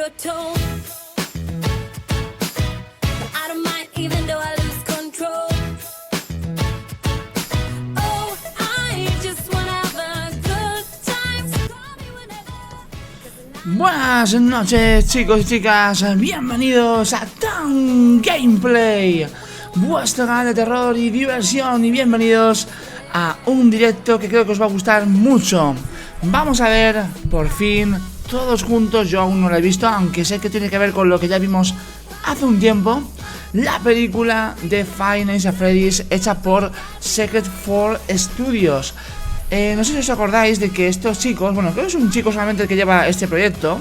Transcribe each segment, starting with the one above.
your tone. But I don't mind even though I lose control. Oh, I just wanna have a good time. So call me whenever. Buenas noches, chicos y chicas, bienvenidos a ITOWN Gameplay, vuestro canal de terror y diversión, y bienvenidos a un directo que creo que os va a gustar mucho. Vamos a ver, por fin, todos juntos, yo aún no lo he visto, aunque sé que tiene que ver con lo que ya vimos hace un tiempo, la película de Five Nights at Freddy's hecha por Secret 4 Studios. No sé si os acordáis de que estos chicos, bueno, creo que es un chico solamente el que lleva este proyecto,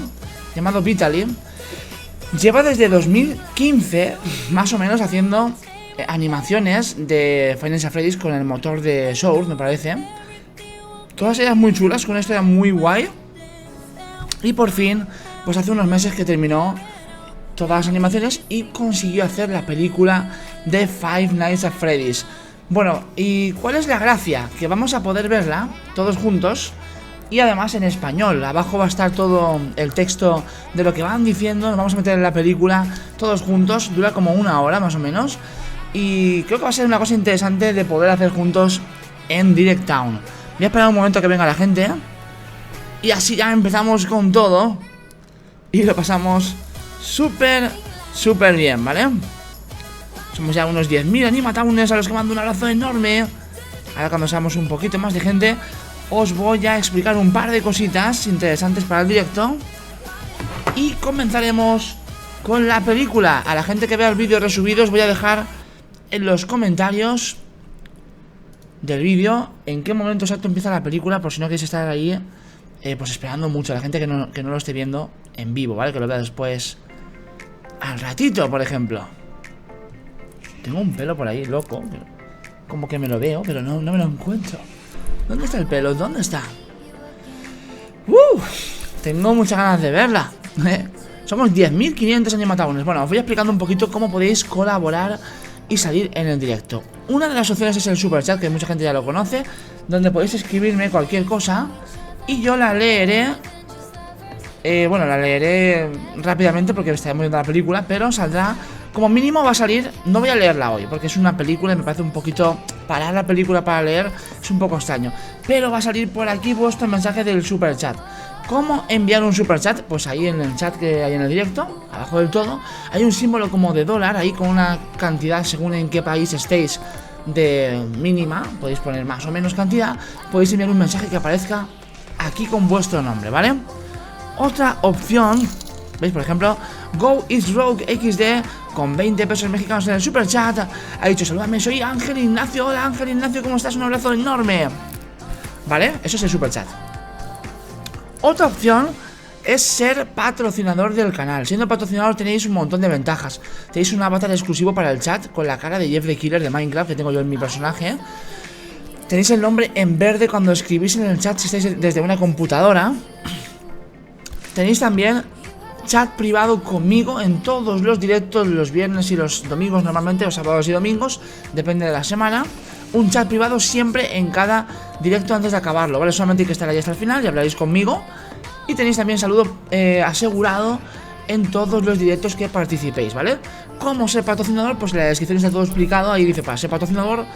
llamado Vitaly, lleva desde 2015, más o menos, haciendo animaciones de Five Nights at Freddy's con el motor de Source, me parece. Todas ellas muy chulas, con una historia muy guay. Y por fin, pues hace unos meses que terminó todas las animaciones y consiguió hacer la película de Five Nights at Freddy's. Bueno, ¿y cuál es la gracia? Que vamos a poder verla todos juntos y además en español. Abajo va a estar todo el texto de lo que van diciendo. Nos vamos a meter en la película todos juntos. Dura como una hora más o menos. Y creo que va a ser una cosa interesante de poder hacer juntos en directown. Voy a esperar un momento a que venga la gente y así ya empezamos con todo y lo pasamos súper bien, ¿vale? Somos ya unos 10.000 Animatowners a los que mando un abrazo enorme. Ahora cuando seamos un poquito más de gente os voy a explicar un par de cositas interesantes para el directo y comenzaremos con la película. A la gente que vea el vídeo resubido os voy a dejar en los comentarios del vídeo en qué momento exacto empieza la película, por si no queréis estar ahí pues esperando mucho. A la gente que no lo esté viendo en vivo, ¿vale? Que lo vea después al ratito, por ejemplo. Tengo un pelo por ahí, loco. Como que me lo veo, pero no me lo encuentro. ¿Dónde está el pelo? ¿Dónde está? Tengo muchas ganas de verla. Somos 10.500 Animatowners. Bueno, os voy explicando un poquito cómo podéis colaborar y salir en el directo. Una de las opciones es el super chat, que mucha gente ya lo conoce, donde podéis escribirme cualquier cosa y yo la leeré. Bueno, la leeré rápidamente porque estaremos viendo la película, pero saldrá, como mínimo va a salir, no voy a leerla hoy porque es una película y me parece un poquito, parar la película para leer es un poco extraño, pero va a salir por aquí vuestro mensaje del super chat. ¿Cómo enviar un super chat? Pues ahí en el chat que hay en el directo, abajo del todo, hay un símbolo como de dólar, ahí con una cantidad según en qué país estéis de mínima, podéis poner más o menos cantidad, podéis enviar un mensaje que aparezca aquí con vuestro nombre, ¿vale? Otra opción, ¿veis? Por ejemplo, Go is Rogue XD con 20 pesos mexicanos en el super chat. Ha dicho, saludame, soy Ángel Ignacio. Hola Ángel Ignacio, ¿cómo estás? Un abrazo enorme. ¿Vale? Eso es el super chat. Otra opción es ser patrocinador del canal. Siendo patrocinador tenéis un montón de ventajas. Tenéis un avatar exclusivo para el chat con la cara de Jeff the Killer de Minecraft que tengo yo en mi personaje. Tenéis el nombre en verde cuando escribís en el chat si estáis desde una computadora. Tenéis también chat privado conmigo en todos los directos, los viernes y los domingos normalmente, los sábados y domingos, depende de la semana. Un chat privado siempre en cada directo antes de acabarlo, ¿vale? Solamente hay que estar ahí hasta el final y hablaréis conmigo. Y tenéis también saludo asegurado en todos los directos que participéis, ¿vale? ¿Cómo ser patrocinador? Pues en la descripción está todo explicado, ahí dice, para ser patrocinador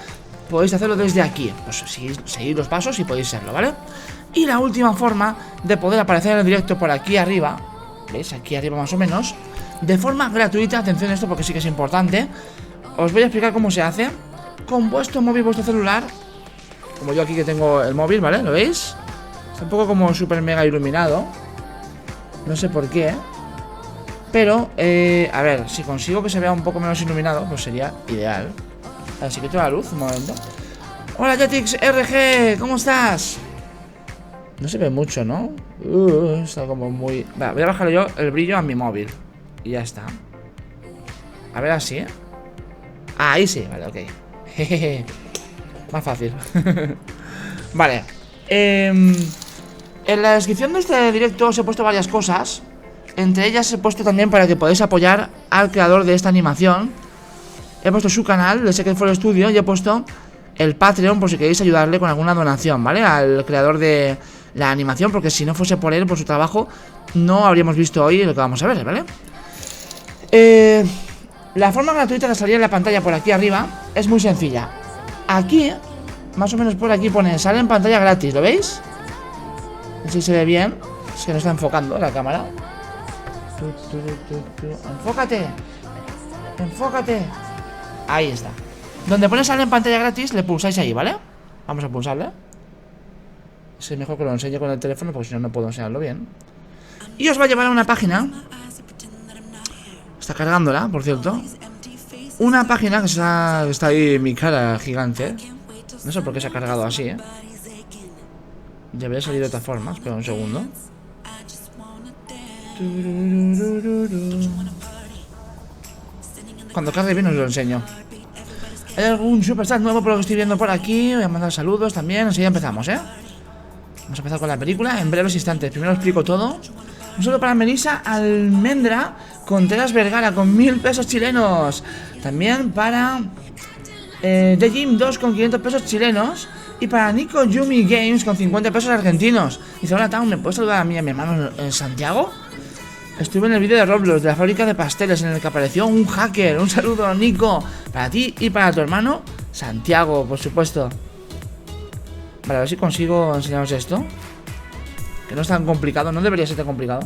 podéis hacerlo desde aquí. Pues seguid los pasos y podéis serlo, ¿vale? Y la última forma de poder aparecer en el directo por aquí arriba, ¿veis? Aquí arriba más o menos, de forma gratuita, atención a esto porque sí que es importante. Os voy a explicar cómo se hace. Con vuestro móvil, vuestro celular, como yo aquí que tengo el móvil, ¿vale? ¿Lo veis? Está un poco como súper mega iluminado. No sé por qué, pero, a ver, si consigo que se vea un poco menos iluminado, pues sería ideal. Así que quito la luz, un momento. Hola Jetix RG, ¿cómo estás? No se ve mucho, ¿no? Está como muy... Vale, voy a bajar yo el brillo a mi móvil y ya está. A ver así, ahí sí, vale, ok. Jejeje. Más fácil. Vale. En la descripción de este directo os he puesto varias cosas. Entre ellas he puesto también para que podáis apoyar al creador de esta animación. He puesto su canal, de Secret 4 Studio, y he puesto el Patreon por si queréis ayudarle con alguna donación, ¿vale? Al creador de la animación, porque si no fuese por él, por su trabajo, no habríamos visto hoy lo que vamos a ver, ¿vale? La forma gratuita de salir en la pantalla por aquí arriba es muy sencilla. Aquí, más o menos por aquí pone sale en pantalla gratis, ¿lo veis? No sé si se ve bien. Es que no está enfocando la cámara. Enfócate. Enfócate. Ahí está. Donde pone sale en pantalla gratis, le pulsáis ahí, ¿vale? Vamos a pulsarle. Es mejor que lo enseñe con el teléfono, porque si no, no puedo enseñarlo bien. Y os va a llevar a una página. Está cargándola, por cierto. Una página que está ahí mi cara gigante. No sé por qué se ha cargado así, ¿eh? Debería salir de otra forma. Espera un segundo. Cuando cargue bien os lo enseño. Hay algún superchat nuevo por lo que estoy viendo por aquí. Voy a mandar saludos también. Enseguida empezamos, ¿eh? Vamos a empezar con la película en breves instantes. Primero os explico todo. Un saludo para Melissa Almendra Contreras Vergara con 1000 pesos chilenos. También para The Gym 2 con 500 pesos chilenos. Y para Nico Yumi Games con 50 pesos argentinos. Dice, hola Town, ¿me puedes saludar a mí y a mi hermano en Santiago? Estuve en el vídeo de Roblox de la fábrica de pasteles en el que apareció un hacker. Un saludo, Nico, para ti y para tu hermano Santiago, por supuesto. Vale, a ver si consigo enseñaros esto. Que no es tan complicado, no debería ser tan complicado.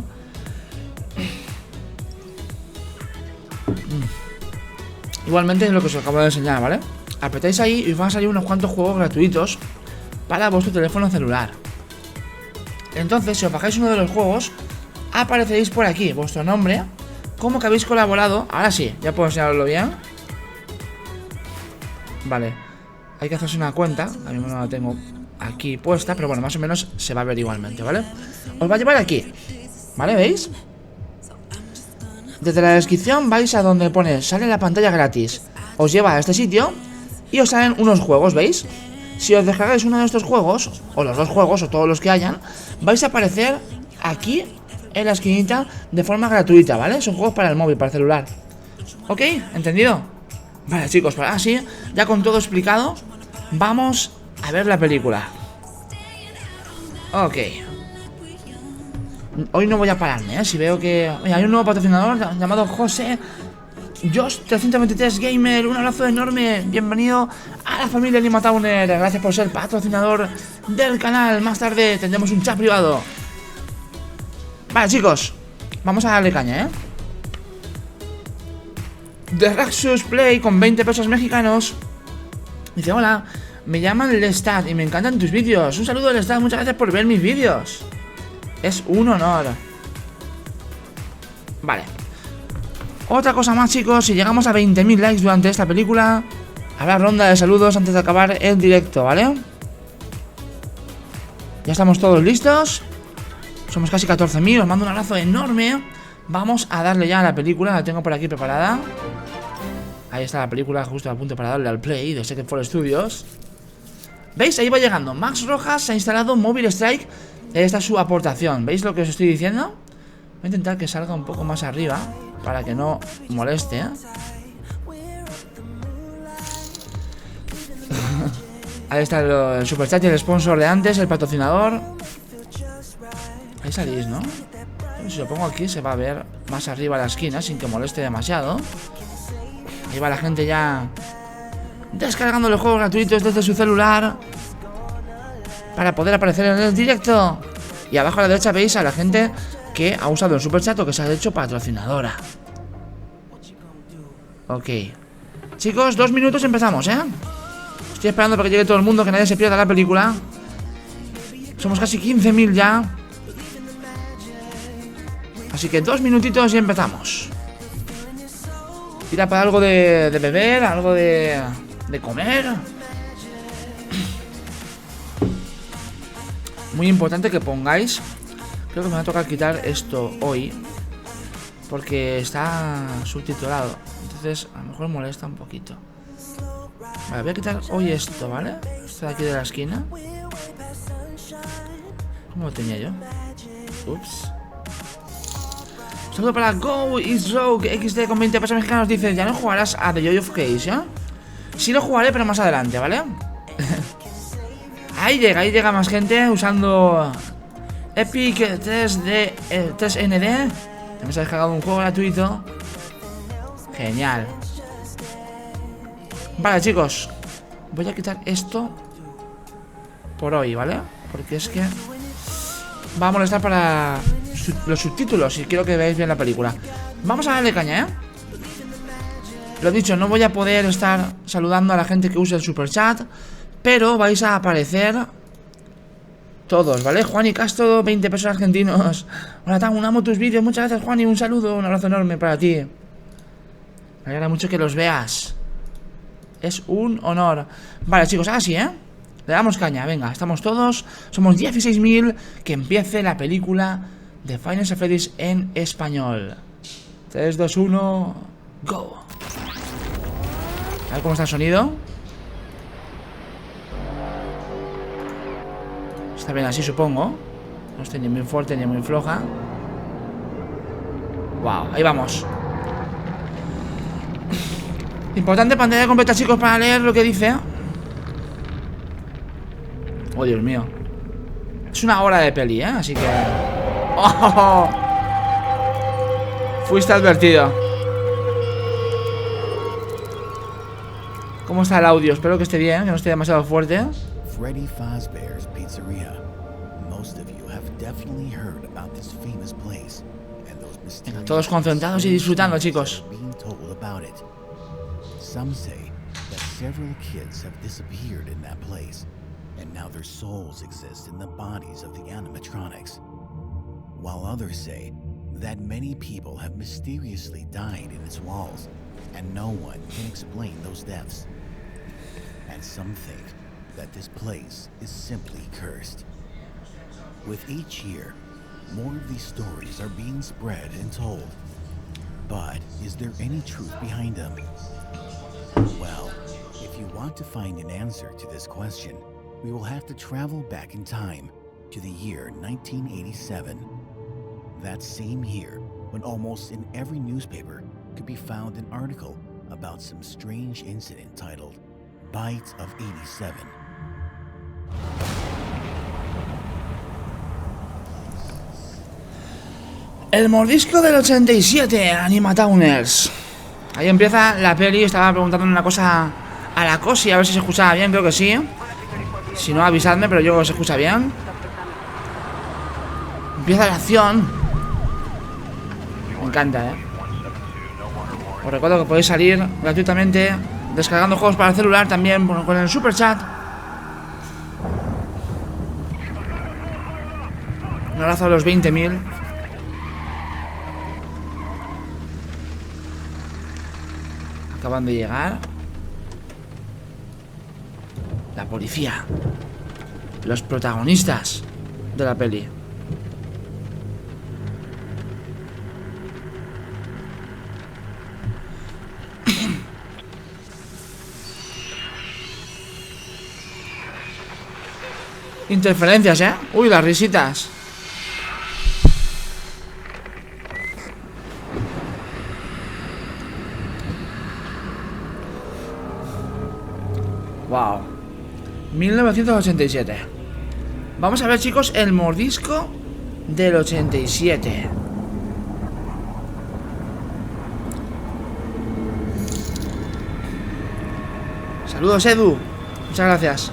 Igualmente es lo que os acabo de enseñar, ¿vale? Apretáis ahí y os van a salir unos cuantos juegos gratuitos para vuestro teléfono celular. Entonces, si os bajáis uno de los juegos, apareceréis por aquí vuestro nombre, como que habéis colaborado. Ahora sí, ya puedo enseñaroslo bien. Vale, hay que hacerse una cuenta. A mí no la tengo aquí puesta, pero bueno, más o menos se va a ver igualmente, ¿vale? Os va a llevar aquí, ¿vale? ¿Veis? Desde la descripción vais a donde pone sale la pantalla gratis. Os lleva a este sitio y os salen unos juegos, ¿veis? Si os descargáis uno de estos juegos, o los dos juegos, o todos los que hayan, vais a aparecer aquí en la esquinita de forma gratuita, ¿vale? Son juegos para el móvil, para el celular. ¿Ok? ¿Entendido? Vale, chicos, para así, ya con todo explicado, vamos a ver la película. Ok. Hoy no voy a pararme, ¿eh? Si veo que hay un nuevo patrocinador llamado José Josh 323 Gamer. Un abrazo enorme. Bienvenido a la familia Animatowners. Gracias por ser patrocinador del canal. Más tarde tendremos un chat privado. Vale, chicos, vamos a darle caña, ¿eh? The Raxus Play con 20 pesos mexicanos. Dice, hola, me llaman Lestat y me encantan tus vídeos. Un saludo, Lestat, muchas gracias por ver mis vídeos. Es un honor. Vale. Otra cosa más, chicos, si llegamos a 20.000 likes durante esta película, habrá ronda de saludos antes de acabar el directo, ¿vale? Ya estamos todos listos. Somos casi 14.000, os mando un abrazo enorme. Vamos a darle ya a la película, la tengo por aquí preparada. Ahí está la película, justo a punto para darle al play de Second Floor Studios. ¿Veis? Ahí va llegando. Max Rojas se ha instalado Mobile Strike. Esta es su aportación. ¿Veis lo que os estoy diciendo? Voy a intentar que salga un poco más arriba para que no moleste, ¿eh? Ahí está el superchat y el sponsor de antes, el patrocinador. Ahí salís, ¿no? Si lo pongo aquí se va a ver más arriba a la esquina sin que moleste demasiado. Ahí va la gente ya descargando los juegos gratuitos desde su celular para poder aparecer en el directo. Y abajo a la derecha veis a la gente que ha usado el superchat o que se ha hecho patrocinadora. Ok. Chicos, 2 minutos empezamos, ¿eh? Estoy esperando para que llegue todo el mundo, que nadie se pierda la película. Somos casi 15.000 ya. Así que 2 minutitos y empezamos. Tira para algo de beber, algo de comer. Muy importante que pongáis. Creo que me va a tocar quitar esto hoy, porque está subtitulado. Entonces a lo mejor molesta un poquito. Vale, voy a quitar hoy esto, ¿vale? Esto de aquí de la esquina. ¿Cómo lo tenía yo? Ups. Saludo para Go Is Rogue XD con 20 pesos mexicanos. Dice, ya no jugarás a The Joy of Case, ¿ya? Sí lo jugaré, pero más adelante, ¿vale? Ahí llega más gente usando Epic 3ND. Hemos descargado un juego gratuito. Genial. Vale, chicos, voy a quitar esto por hoy, ¿vale? Porque es que va a molestar para los subtítulos y quiero que veáis bien la película. Vamos a darle caña, ¿eh? Lo dicho, no voy a poder estar saludando a la gente que use el super chat, pero vais a aparecer todos, ¿vale? Juan y Castro, 20 pesos argentinos. Hola, Tam, amo tus vídeos. Muchas gracias, Juan, y un saludo, un abrazo enorme para ti. Me alegra mucho que los veas. Es un honor. Vale, chicos, ahora sí, ¿eh? Le damos caña, venga, estamos todos. Somos 16.000. Que empiece la película de Five Nights at Freddy's en español. 3, 2, 1, go. A ver cómo está el sonido. Está bien así, supongo. No estoy ni muy fuerte ni muy floja. Wow, ahí vamos. Importante pantalla completa, chicos, para leer lo que dice. Oh, Dios mío. Es una hora de peli, ¿eh? Así que... ¡Oh! Fuiste advertido. ¿Cómo está el audio? Espero que esté bien, que no esté demasiado fuerte. Freddy Fazbear's Pizzeria. Most of you have definitely heard about this famous place and those mysterious Todos concentrados y disfrutando, chicos. being told about it. Some say that several kids have disappeared in that place, and now their souls exist in the bodies of the animatronics. While others say that many people have mysteriously died in its walls, and no one can explain those deaths. And some think that this place is simply cursed. With each year, more of these stories are being spread and told. But is there any truth behind them? Well, if you want to find an answer to this question, we will have to travel back in time to the year 1987. That same year, when almost in every newspaper could be found an article about some strange incident titled Bites of 87. El mordisco del 87, Animatowners. Ahí empieza la peli. Estaba preguntando una cosa a la Cosi, a ver si se escuchaba bien, creo que sí. Si no, avisadme, pero yo creo que se escucha bien. Empieza la acción. Me encanta, Os recuerdo que podéis salir gratuitamente descargando juegos para el celular, también con el super chat. Un abrazo a los 20.000. Acaban de llegar. La policía. Los protagonistas de la peli. Interferencias, Uy, las risitas. Wow. 1987. Vamos a ver, chicos, el mordisco del 87. Saludos, Edu. Muchas gracias.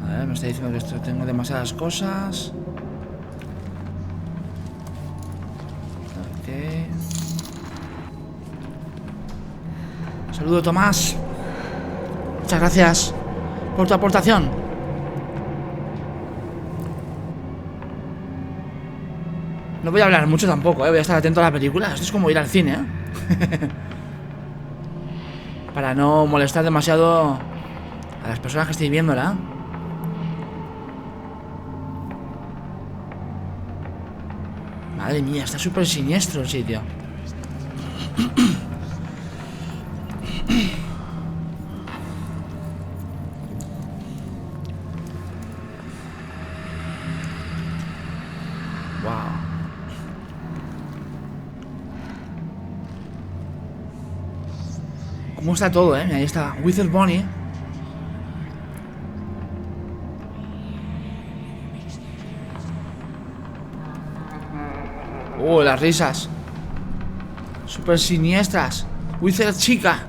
A ver, me está diciendo que esto tengo demasiadas cosas. Saludo, Tomás. Muchas gracias por tu aportación. No voy a hablar mucho tampoco, voy a estar atento a la película. Esto es como ir al cine, para no molestar demasiado a las personas que estéis viéndola. Madre mía, está súper siniestro el sitio. Muestra todo, Ahí está. Wither Bonnie. Las risas. Súper siniestras. Wither chica.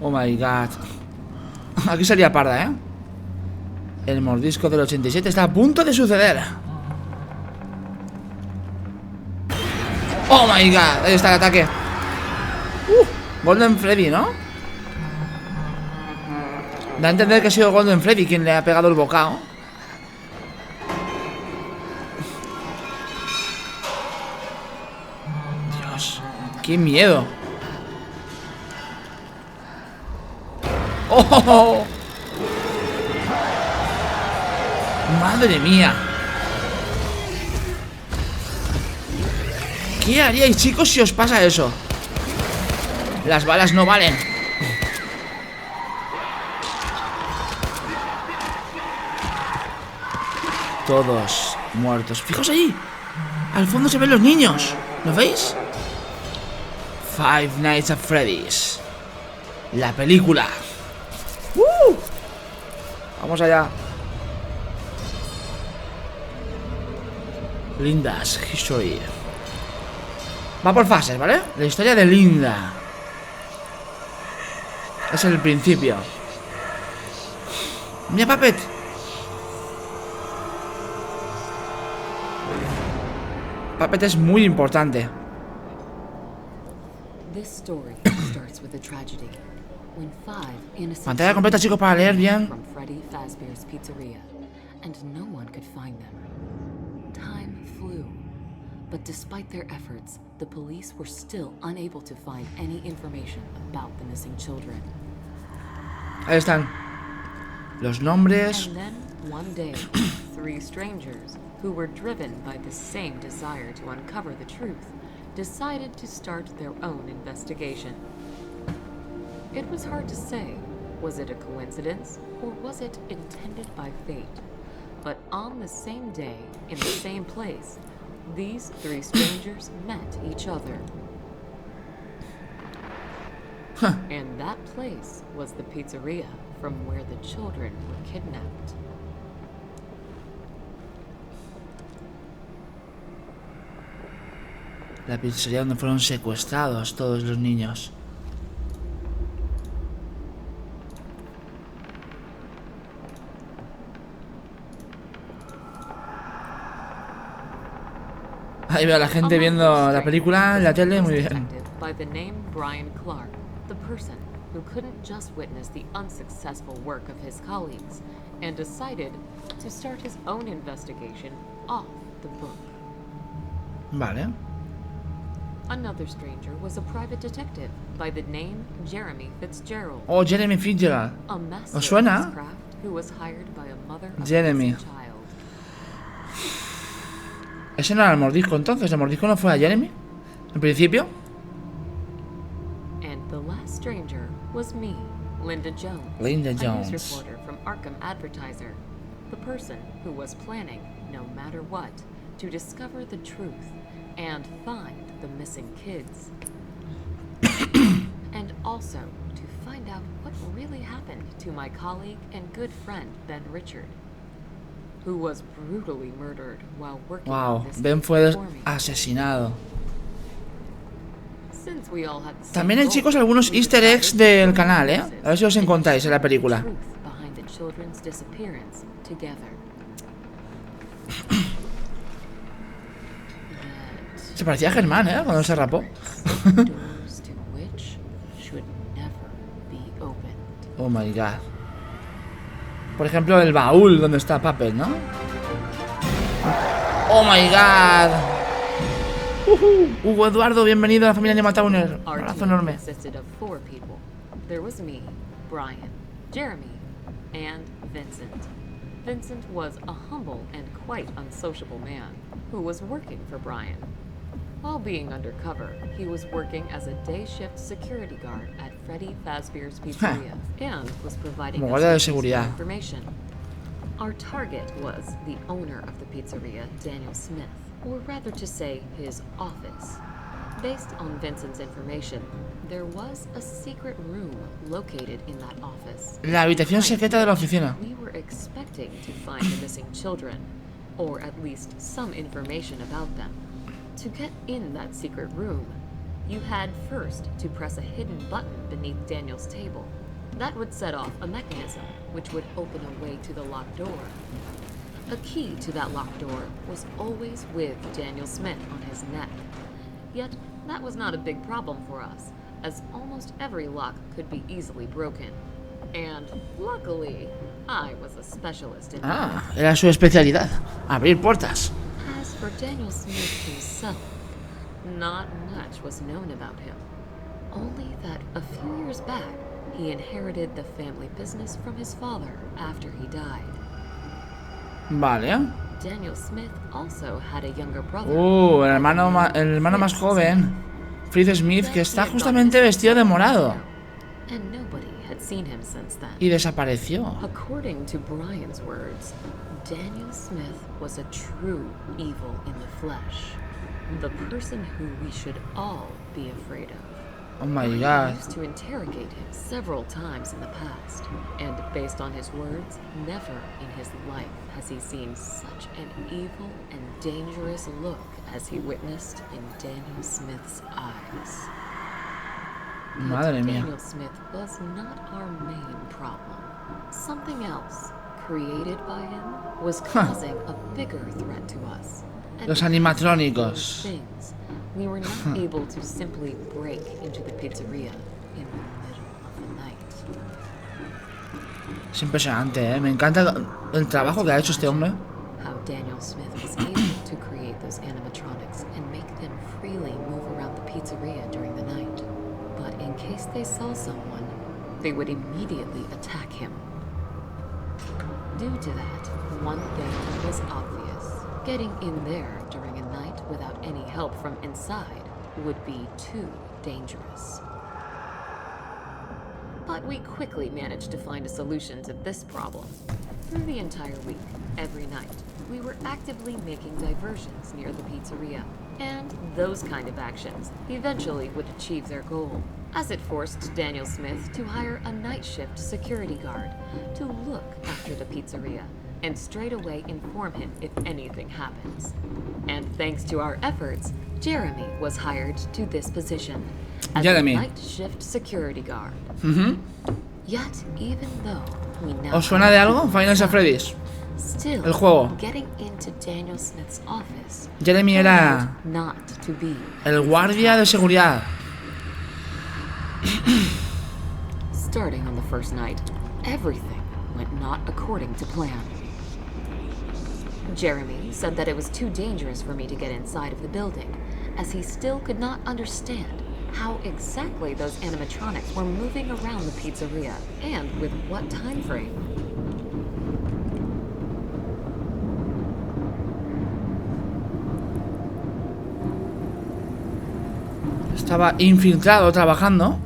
Oh my god. Aquí salía parda, El mordisco del 87 está a punto de suceder. Oh my god. Ahí está el ataque. Golden Freddy, ¿no? Da a entender que ha sido Golden Freddy quien le ha pegado el bocado. Dios, qué miedo. ¡Oh! ¡Madre mía! ¿Qué haríais, chicos, si os pasa eso? Las balas no valen. Todos muertos. Fijaos ahí. Al fondo se ven los niños. ¿Lo veis? Five Nights at Freddy's. La película. Vamos allá. Linda's History. Va por fases, ¿vale? La historia de Linda. Es el principio. Mira, Puppet. Puppet es muy importante. Pantalla completa, chicos, para leer bien. From Freddy Fazbear's Pizzeria, and no one could find them. Time flew, but despite their efforts, the police were still unable to find any information about the missing children. Ahí están los nombres. And then, one day, three strangers, who were driven by the same desire to uncover the truth, decided to start their own investigation. It was hard to say. Was it a coincidence, or was it intended by fate? But on the same day, in the same place, these three strangers met each other. And that place was the pizzeria from where the children were kidnapped. La pizzería donde fueron secuestrados todos los niños. Ahí veo a la gente viendo la película en la tele, muy bien. By the name Brian Clark, the person who couldn't just witness the unsuccessful work of his colleagues and decided to start his own investigation off the book. Vale. Another stranger was a private detective by the name Jeremy Fitzgerald. Oh, Jeremy Fitzgerald. A master ¿Os suena? of his craft who was hired by a mother of Jeremy. a missing child. Ese no era el mordisco entonces. ¿El mordisco no fue a Jeremy? ¿En principio? And the last stranger was me, Linda Jones. Linda A Jones. news reporter from Arkham Advertiser. The person who was planning, no matter what, to discover the truth and find the missing kids. And also to find out what really happened to my colleague and good friend Ben Richard, who was brutally murdered while working Wow, on this Ben fue for me. asesinado. Since we all had the same También hay, goal, chicos, algunos we easter eggs decided del to canal, use A ver si os it encontráis en la and película. the truth behind the children's disappearance together. Se parecía a Germán, cuando se rapó. Doors to which should never be opened. Oh my god. Por ejemplo, el baúl donde está Puppet, ¿no? Oh my god. Hugo Eduardo, bienvenido a la familia Animatowners. Un Our abrazo team enorme. consisted of 4 people. There was me, Brian, Jeremy, and Vincent. Vincent was a humble and quite unsociable man who was working for Brian. While being undercover, he was working as a day shift security guard at Freddy Fazbear's Pizzeria and was providing Como us guardia de with useful seguridad. information. Our target was the owner of the pizzeria, Daniel Smith, or rather to say, his office. Based on Vincent's information, there was a secret room located in that office. La habitación secreta de la oficina. We were expecting to find the missing children, or at least some information about them. To get in that secret room, you had first to press a hidden button beneath Daniel's table. That would set off a mechanism, which would open a way to the locked door. A key to that locked door was always with Daniel Smith on his neck. Yet, that was not a big problem for us, as almost every lock could be easily broken. And, luckily, I was a specialist in that. Ah, era su especialidad. Abrir puertas. As for Daniel Smith himself, not much was known about him. Only that a few years back, he inherited the family business from his father after he died. Vale. Daniel Smith also had a younger brother. El hermano más joven. Freddy Smith, que está justamente vestido de morado. And nobody had seen him since then. Y desapareció. According to Brian's words, Daniel Smith was a true evil in the flesh. The person who we should all be afraid of. Oh my We god. used to interrogate him several times in the past, and based on his words, never in his life has he seen such an evil and dangerous look as he witnessed in Daniel Smith's eyes. But Madre mía. Daniel Smith was not our main problem. Something else, created by him, was causing a bigger threat to us. And Los because of animatrónicos. those things, we were not able to simply break into the pizzeria in the middle of the night. Es impresionante, ¿eh? Me encanta el trabajo que ha hecho este hombre. How Daniel Smith was able to create those animatronics and make them freely move around the pizzeria during the night. But in case they saw someone, they would immediately attack him. Due to that, one thing was obvious. Getting in there during a night without any help from inside would be too dangerous. But we quickly managed to find a solution to this problem. Through the entire week, every night, we were actively making diversions near the pizzeria. And those kind of actions eventually would achieve their goal, as it forced Daniel Smith to hire a night shift security guard to look after the pizzeria and straight away inform him if anything happens. And thanks to our efforts, Jeremy was hired to this position as Jeremy. a night shift security guard. Yet, even though we now ¿Os suena de algo? Final Freddy's. still El juego. getting into Daniel Smith's office Jeremy era turned out not to be. el guardia de seguridad. Starting on the first night, everything went not according to plan. Jeremy said that it was too dangerous for me to get inside of the building, as he still could not understand how exactly those animatronics were moving around the pizzeria, and with what time frame. Estaba infiltrado trabajando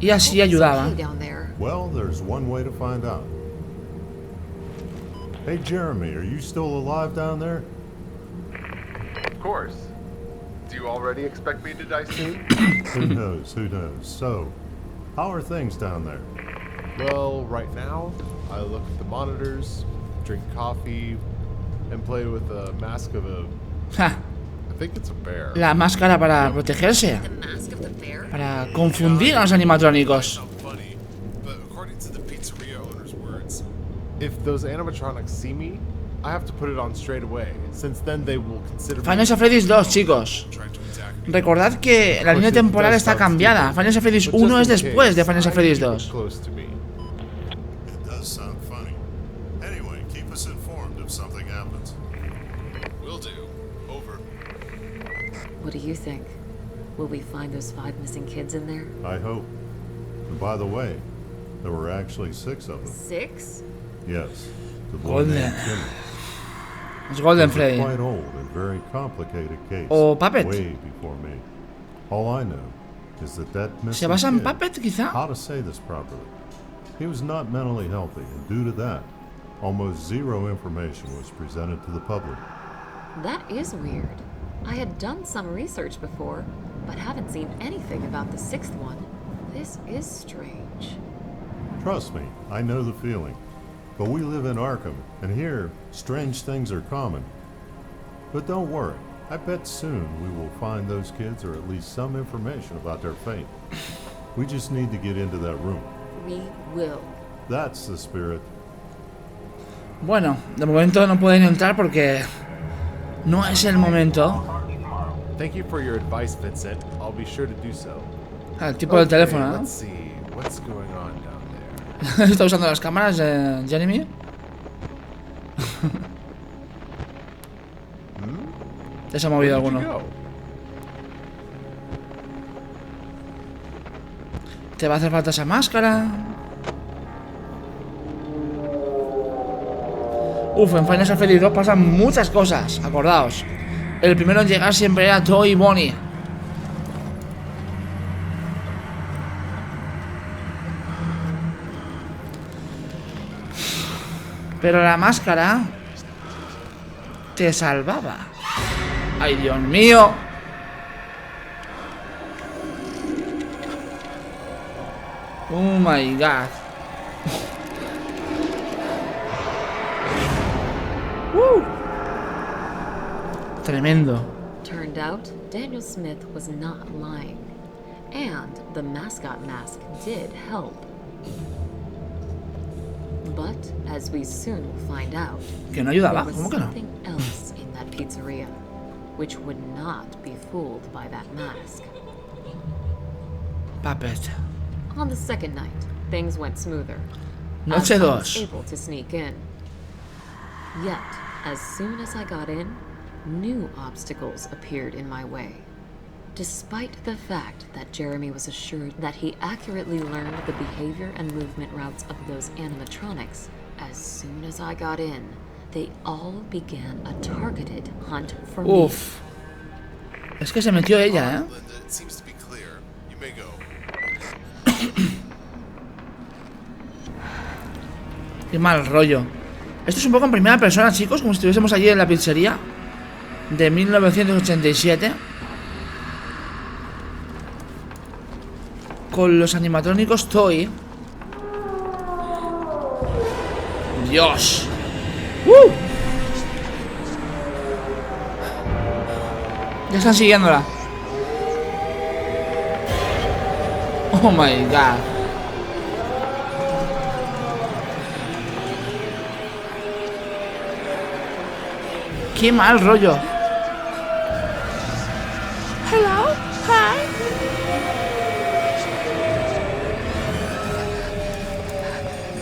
y así ayudaba. Okay down there. Well, there's one way to find out. Hey, Jeremy, are you still alive down there? Of course. Do you already expect me to die soon? Who knows, who knows. So, how are things down there? Well, right now, I look at the monitors, drink coffee, and play with the mask of a... Ja, I think it's a bear. la máscara para protegerse. Para confundir a los animatrónicos. Sound funny, but according to the pizzeria owner's words, If those animatronics see me, I have to put it on straight away, since then they will consider me... Final Freddy's 2, chicos. trying to attack me. Recordad que la línea temporal está cambiada. Final Freddy's 1 es después de Final Freddy's 2. Close to me. It does sound funny. Anyway, keep us informed if something happens. Will do. Over. What do you think? Will we find those 5 missing kids in there? I hope. And by the way, there were actually 6 of them. 6? Yes. The boy Golden. named Jimmy. Es Golden He's a Freddy. quite old and very complicated case. O Puppet. Way before me. All I know is that ¿Se missing basa en kid, Puppet, quizá? how to say this properly? He was not mentally healthy, and due to that, almost zero information was presented to the public. That is weird. I had done some research before, but haven't seen anything about the sixth one. This is strange. Trust me, I know the feeling. But we live in Arkham, and here, strange things are common. But don't worry, I bet soon we will find those kids or at least some information about their fate. We just need to get into that room. We will. That's the spirit. Bueno, de momento no pueden entrar porque no es el momento. Thank you for your advice, Vincent. I'll be sure to do so. El tipo del teléfono, ¿no? Let's see. What's going on down there? Está usando las cámaras, Jeremy. Ya se ha movido Where'd you alguno. go? Te va a hacer falta esa máscara. Uf, en Final Fantasy 2 pasan muchas cosas, acordaos. El primero en llegar siempre era Toy Bonnie. Pero la máscara te salvaba. ¡Ay, Dios mío! Oh my god. Tremendo. Turned out, Daniel Smith was not lying. And the mascot mask did help. But, as we soon will find out, Que no there ayudaba, was ¿cómo que no? something else in that pizzeria, which would not be fooled by that mask. Puppet. On the second night, things went smoother. Noche as I was 2. able to sneak in. Yet, as soon as I got in, new obstacles appeared in my way. Despite the fact that Jeremy was assured that he accurately learned the behavior and movement routes of those animatronics, as soon as I got in, they all began a targeted hunt for me. Uf. Es que se metió ella, ¿eh? Linda, it seems to be clear. You may go. Qué mal rollo. Esto es un poco en primera persona, chicos, como si estuviésemos allí en la pizzería de 1987. Con los animatrónicos Toy. Dios. Ya están siguiéndola. Oh my god. Qué mal rollo. Hello, hi.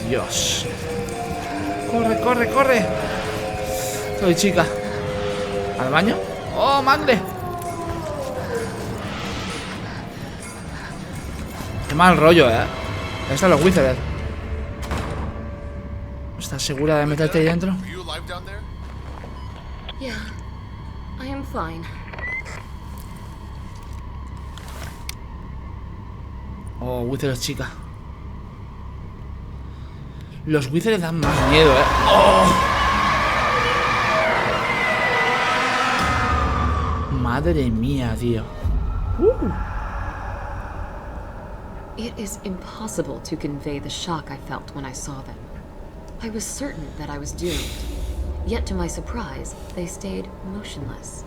Dios. Corre, corre, corre. Soy chica. ¿Al baño? ¡Oh, Magle! Qué mal rollo, ¿eh? Ahí están los Wizards. ¿Estás segura de meterte ahí dentro? Are you alive down there? Yeah, I am fine. Oh, Wizards chica. Los Wizards dan más miedo, ¿eh? ¡Oh! Madre mía, tío. It is impossible to convey the shock I felt when I saw them. I was certain that I was doomed. Yet to my surprise, they stayed motionless.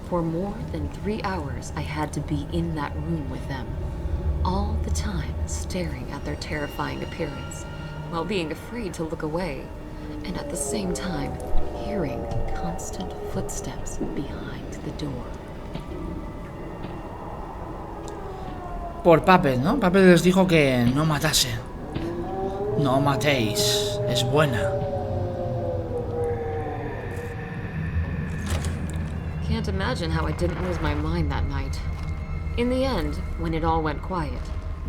For more than 3 hours, I had to be in that room with them, all the time staring at their terrifying appearance, while being afraid to look away, and at the same time, hearing constant footsteps behind the door. Por Puppet, ¿no? Puppet les dijo que no matase. No matéis. Es buena. Can't imagine how I didn't lose my mind that night. In the end, when it all went quiet,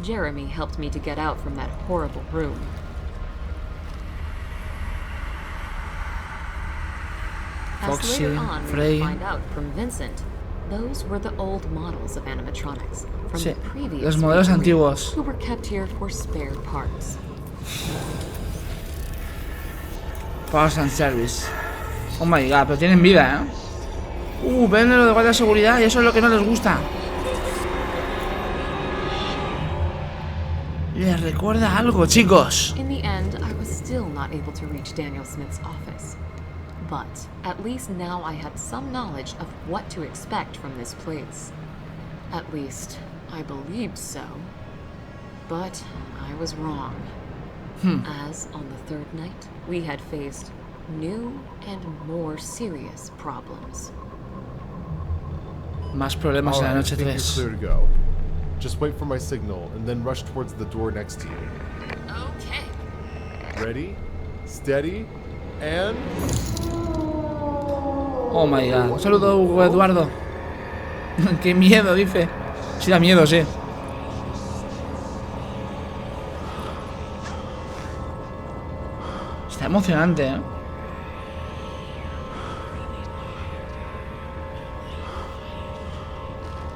Jeremy helped me to get out from that horrible room. As Foxy, later on we Freddy. would find out from Vincent, those were the old models of animatronics from Sí, the previous los modelos pizzeria, antiguos. who were kept here for spare parts. Parts and Service. Oh my god, pero tienen vida, ven lo de guardia de seguridad y eso es lo que no les gusta. Les recuerda algo, chicos. In the end, I was still not able to reach Daniel Smith's office. But at least now I had some knowledge of what to expect from this place. At least, I believed so. But I was wrong. As on the third night, we had faced new and more serious problems. Más problemas en la Alright, noche I think 3. you're clear to go. Just wait for my signal and then rush towards the door next to you. Okay. Ready, steady, and... Oh my god. Un saludo, Hugo Eduardo. Qué miedo, dice. Sí da miedo, sí. Está emocionante,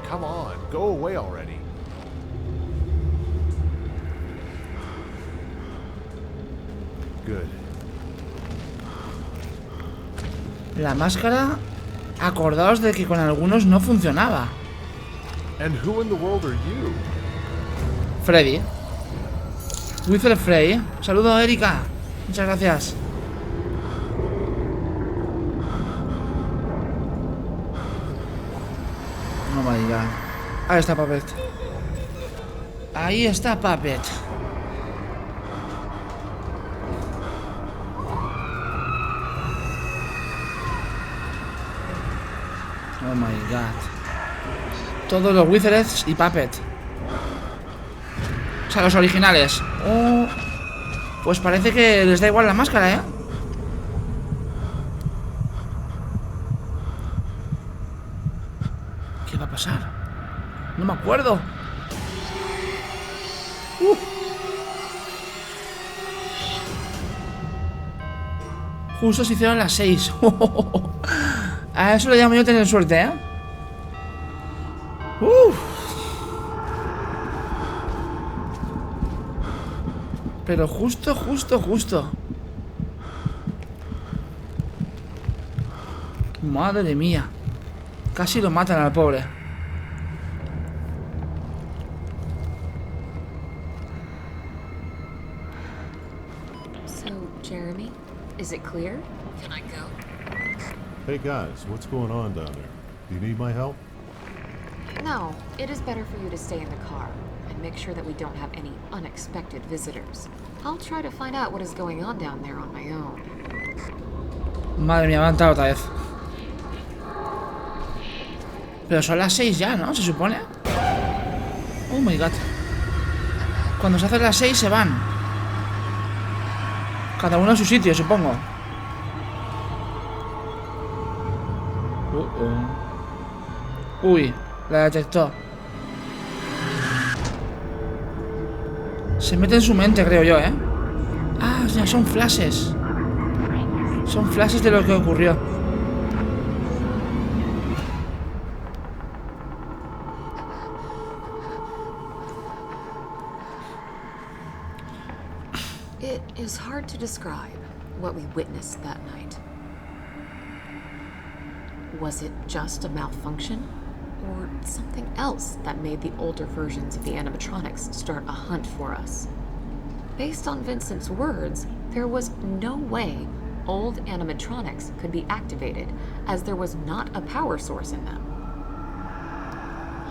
Come on, go away already. Good. La máscara. Acordaos de que con algunos no funcionaba. And who in the world are you? Freddy. Wizard Freddy. Saludo, Erika. Muchas gracias. Oh my god. Ahí está Puppet. Ahí está Puppet. Oh my god. Todos los Wizards y Puppet. O sea, los originales. Oh. Pues parece que les da igual la máscara, ¿Qué va a pasar? No me acuerdo. Justo se hicieron las 6. A eso le llamo yo tener suerte, Pero justo. Madre mía. Casi lo matan al pobre. So, Jeremy, is it clear? Can I go? Hey guys, what's going on down there? Do you need my help? No, it is better for you to stay in the car and make sure that we don't have any unexpected visitors. I'll try to find out what is going on down there on my own. Madre mía, me han matado otra vez. Pero son las 6 ya, ¿no? Se supone. Oh my god. Cuando se hacen las 6 se van. Cada uno a su sitio, supongo. Uy, la detectó. Se mete en su mente, creo yo, Ah, ya son flashes. Son flashes de lo que ocurrió. It is hard to describe what we witnessed that night. Was it just a malfunction? Or something else that made the older versions of the animatronics start a hunt for us? Based on Vincent's words, there was no way old animatronics could be activated, as there was not a power source in them.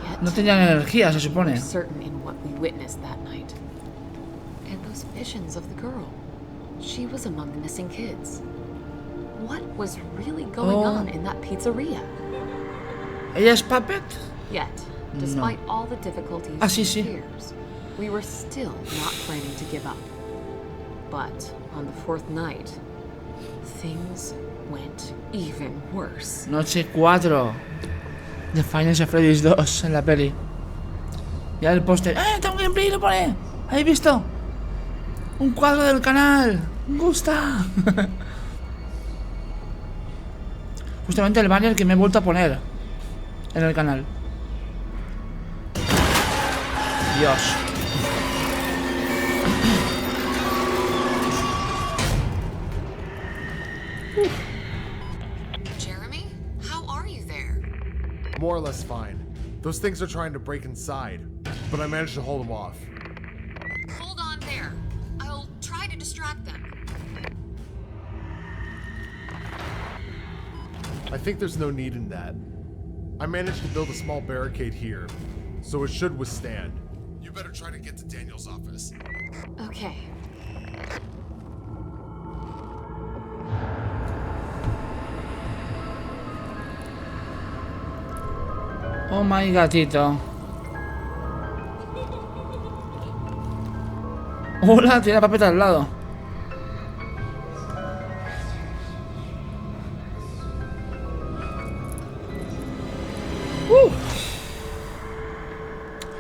Yet, No tenían energía, se supone. we're certain in what we witnessed that night. And those visions of the girl. She was among the missing kids. What was really going on in that pizzeria? ¿Ella es Puppet? Yet, despite all the difficulties Ah, sí, and sí. fears, we were still not planning to give up. But on the fourth night, things went even worse. Noche 4 de Finance of Freddy's 2 en la peli. Ya el póster. ¡Está un gameplay! ¡Lo pone! ¿Habéis visto? Un cuadro del canal. ¡Gusta! Justamente el banner que me he vuelto a poner en el canal. Dios. Jeremy, how are you there? More or less fine. Those things are trying to break inside, but I managed to hold them off. Hold on there. I'll try to distract them. I think there's no need in that. I managed to build a small barricade here, so it should withstand. You better try to get to Daniel's office. Okay. Oh my gatito. Hola, tiene la papeta al lado.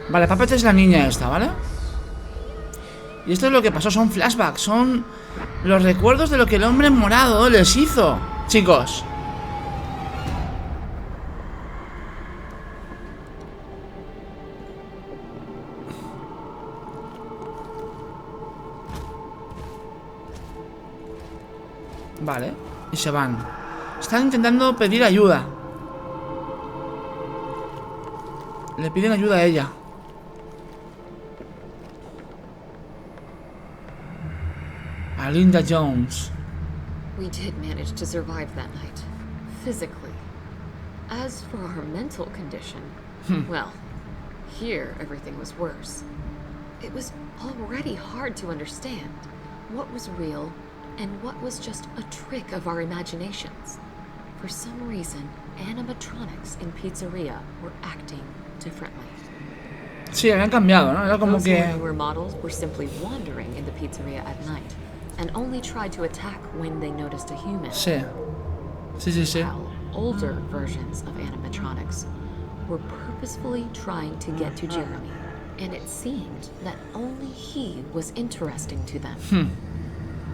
Vale, Puppet es la niña esta, ¿vale? Y esto es lo que pasó, son flashbacks, son los recuerdos de lo que el hombre morado les hizo, chicos. Vale, y se van. Están intentando pedir ayuda. Le piden ayuda a ella. A Linda Jones. We did manage to survive that night, physically. As for our mental condition, well, here everything was worse. It was already hard to understand what was real and what was just a trick of our imaginations. For some reason, animatronics in Pizzeria were acting differently. Sí, habían cambiado, ¿no? Era como Those que... newer models were simply wandering in the pizzeria at night and only tried to attack when they noticed a human. Sí. Sí, sí, sí. While older versions of animatronics were purposefully trying to get to Jeremy, and it seemed that only he was interesting to them.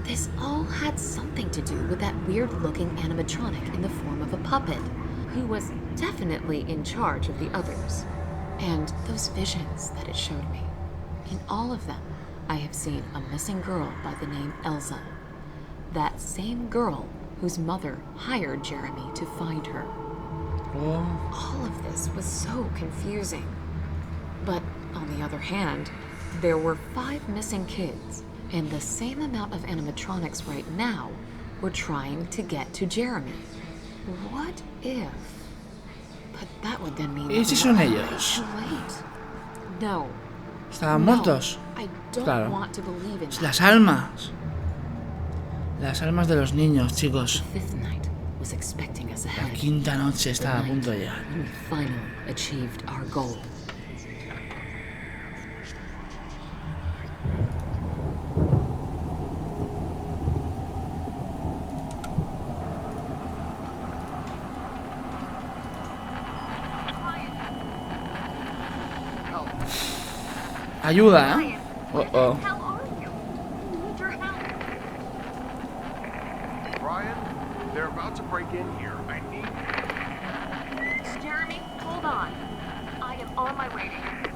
This all had something to do with that weird-looking animatronic in the form of a puppet, who was definitely in charge of the others. And those visions that it showed me. In all of them, I have seen a missing girl by the name Elsa. That same girl whose mother hired Jeremy to find her. Oh. All of this was so confusing. But on the other hand, there were 5 missing kids, and the same amount of animatronics right now were trying to get to Jeremy. What if? But that would then mean ¿Y si son ellos? too late. No. Estaban No, muertos. I don't Claro. want to believe in that. Las almas. Las almas de los niños, chicos. The 5th night was expecting us La ahead. quinta noche está a The punto de night llegar. when we finally achieved our goal. Ayuda, ¿eh? Oh, oh. How are you? Need your help. Brian, they're about to break in here. I need... Jeremy, hold on. I am on my way to you.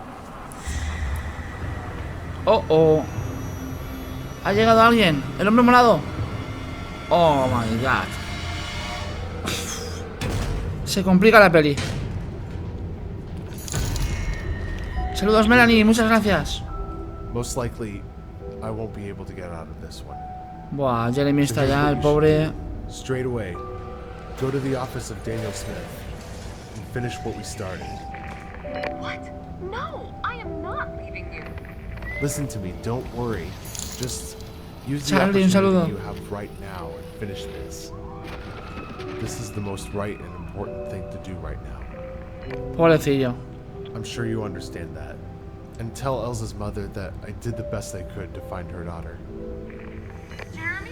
Oh, oh. ¿Ha llegado alguien? ¿El hombre morado? Oh my god. Se complica la peli. Saludos, Melanie, muchas gracias. Most likely, I won't be able to get out of this one. Buah, Jeremy está ya, el pobre. Straight away, go to the office of Daniel Smith and finish what we started. What? No, I am not leaving you. Listen to me, don't worry. Just use the Charlie, un opportunity saludo. you have right now and finish this. This is the most right and important thing to do right now. Pobrecillo. I'm sure you understand that. And tell Elsa's mother that I did the best I could to find her daughter. Jeremy?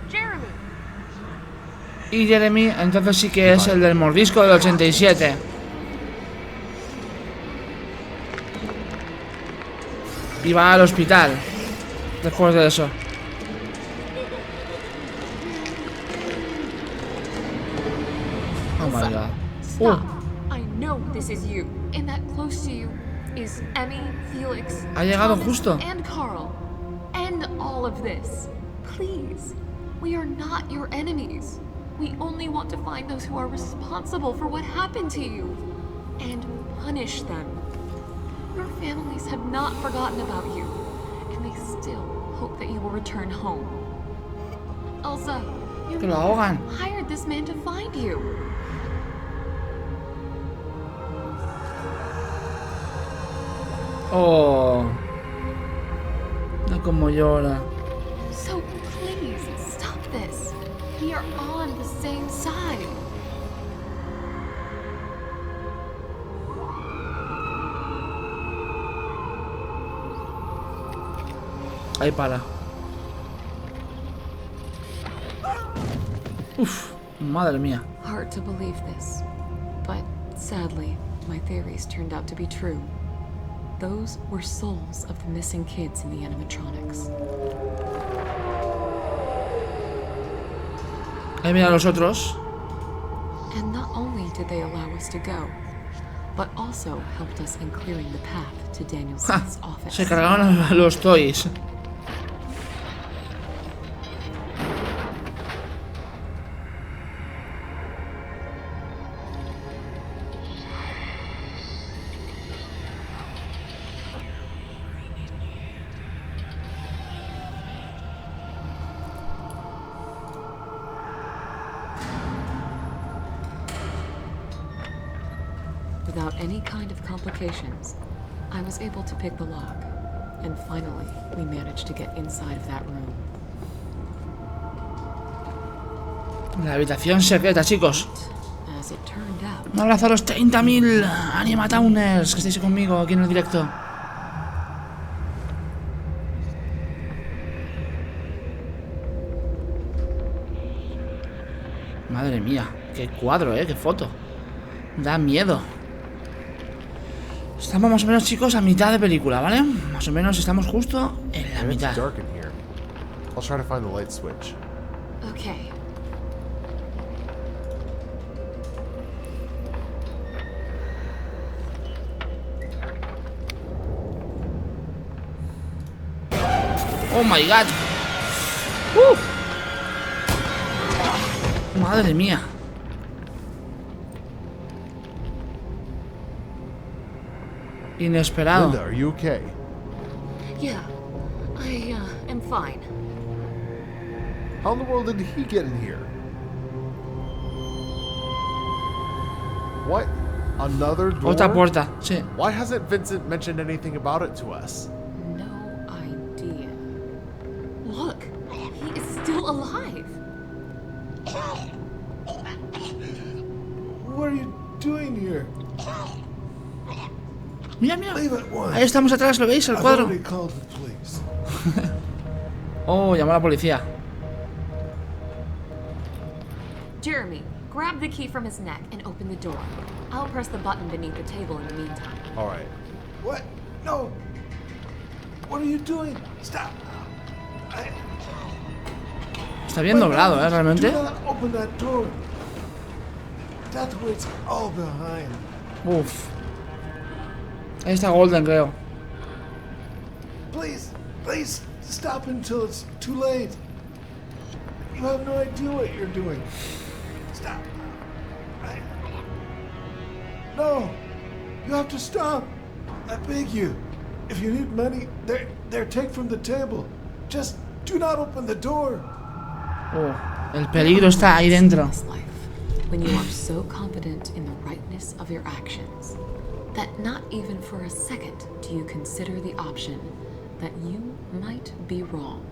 Jeremy! Y Jeremy, entonces sí que es el del mordisco del 87. Y va al hospital después de eso. Oh my god. Stop. I know this is you, and that close to you is Emmy, Felix, Ha llegado Thomas, justo. and Carl. End all of this. Please. We are not your enemies. We only want to find those who are responsible for what happened to you and punish them. Your families have not forgotten about you, and they still hope that you will return home. Elsa, you Que lo ahogan. hired this man to find you. Oh. No como llora. So please stop this. We are on the same side. Ahí para. Uf, madre mía. Hard to believe this, but sadly, my theories turned out to be true. Those were souls of the missing kids in the animatronics. Ahí mira a los otros. And not only did they allow us to go, but also helped us in clearing the path to Daniel Ja, Smith's office. se cargaron a los toys. Without any kind of complications, I was able to pick the lock, and finally, we managed to get inside of that room. La habitación secreta, chicos. As it turned out, Un abrazo a los 30.000 Animatowners que estáis conmigo aquí en el directo. Madre mía, qué cuadro, qué foto. Da miedo. Estamos más o menos, chicos, a mitad de película, ¿vale? Más o menos estamos justo en la And it's mitad. dark in here. I'll try to find the light switch. okay. Oh my god. Madre mía. Inesperado. Linda, are you okay? Yeah, I am fine. How in the world did he get in here? What? Another door? Otra puerta, sí. Why hasn't Vincent mentioned anything about it to us? No idea. Look, he is still alive. What are you doing here? Mira, mira. Leave at once. Ahí estamos atrás, ¿lo veis? El I've cuadro. already called the police. Oh, llamó a la policía. Jeremy, grab the key from his neck and open the door. I'll press the button beneath the table in the meantime. All right. What? No. What are you doing? Stop. Está bien doblado, Do realmente. not open that door. That waits all behind. Uf. Ahí está Golden, creo. Please, please stop until it's too late. You have no idea what you're doing. Stop. No, you have to stop. I beg you. If you need money, they're take from the table. Just do not open the door. Oh, el peligro está ahí dentro. This life, when you are so confident in the rightness of your actions that not even for a second do you consider the option that you might be wrong.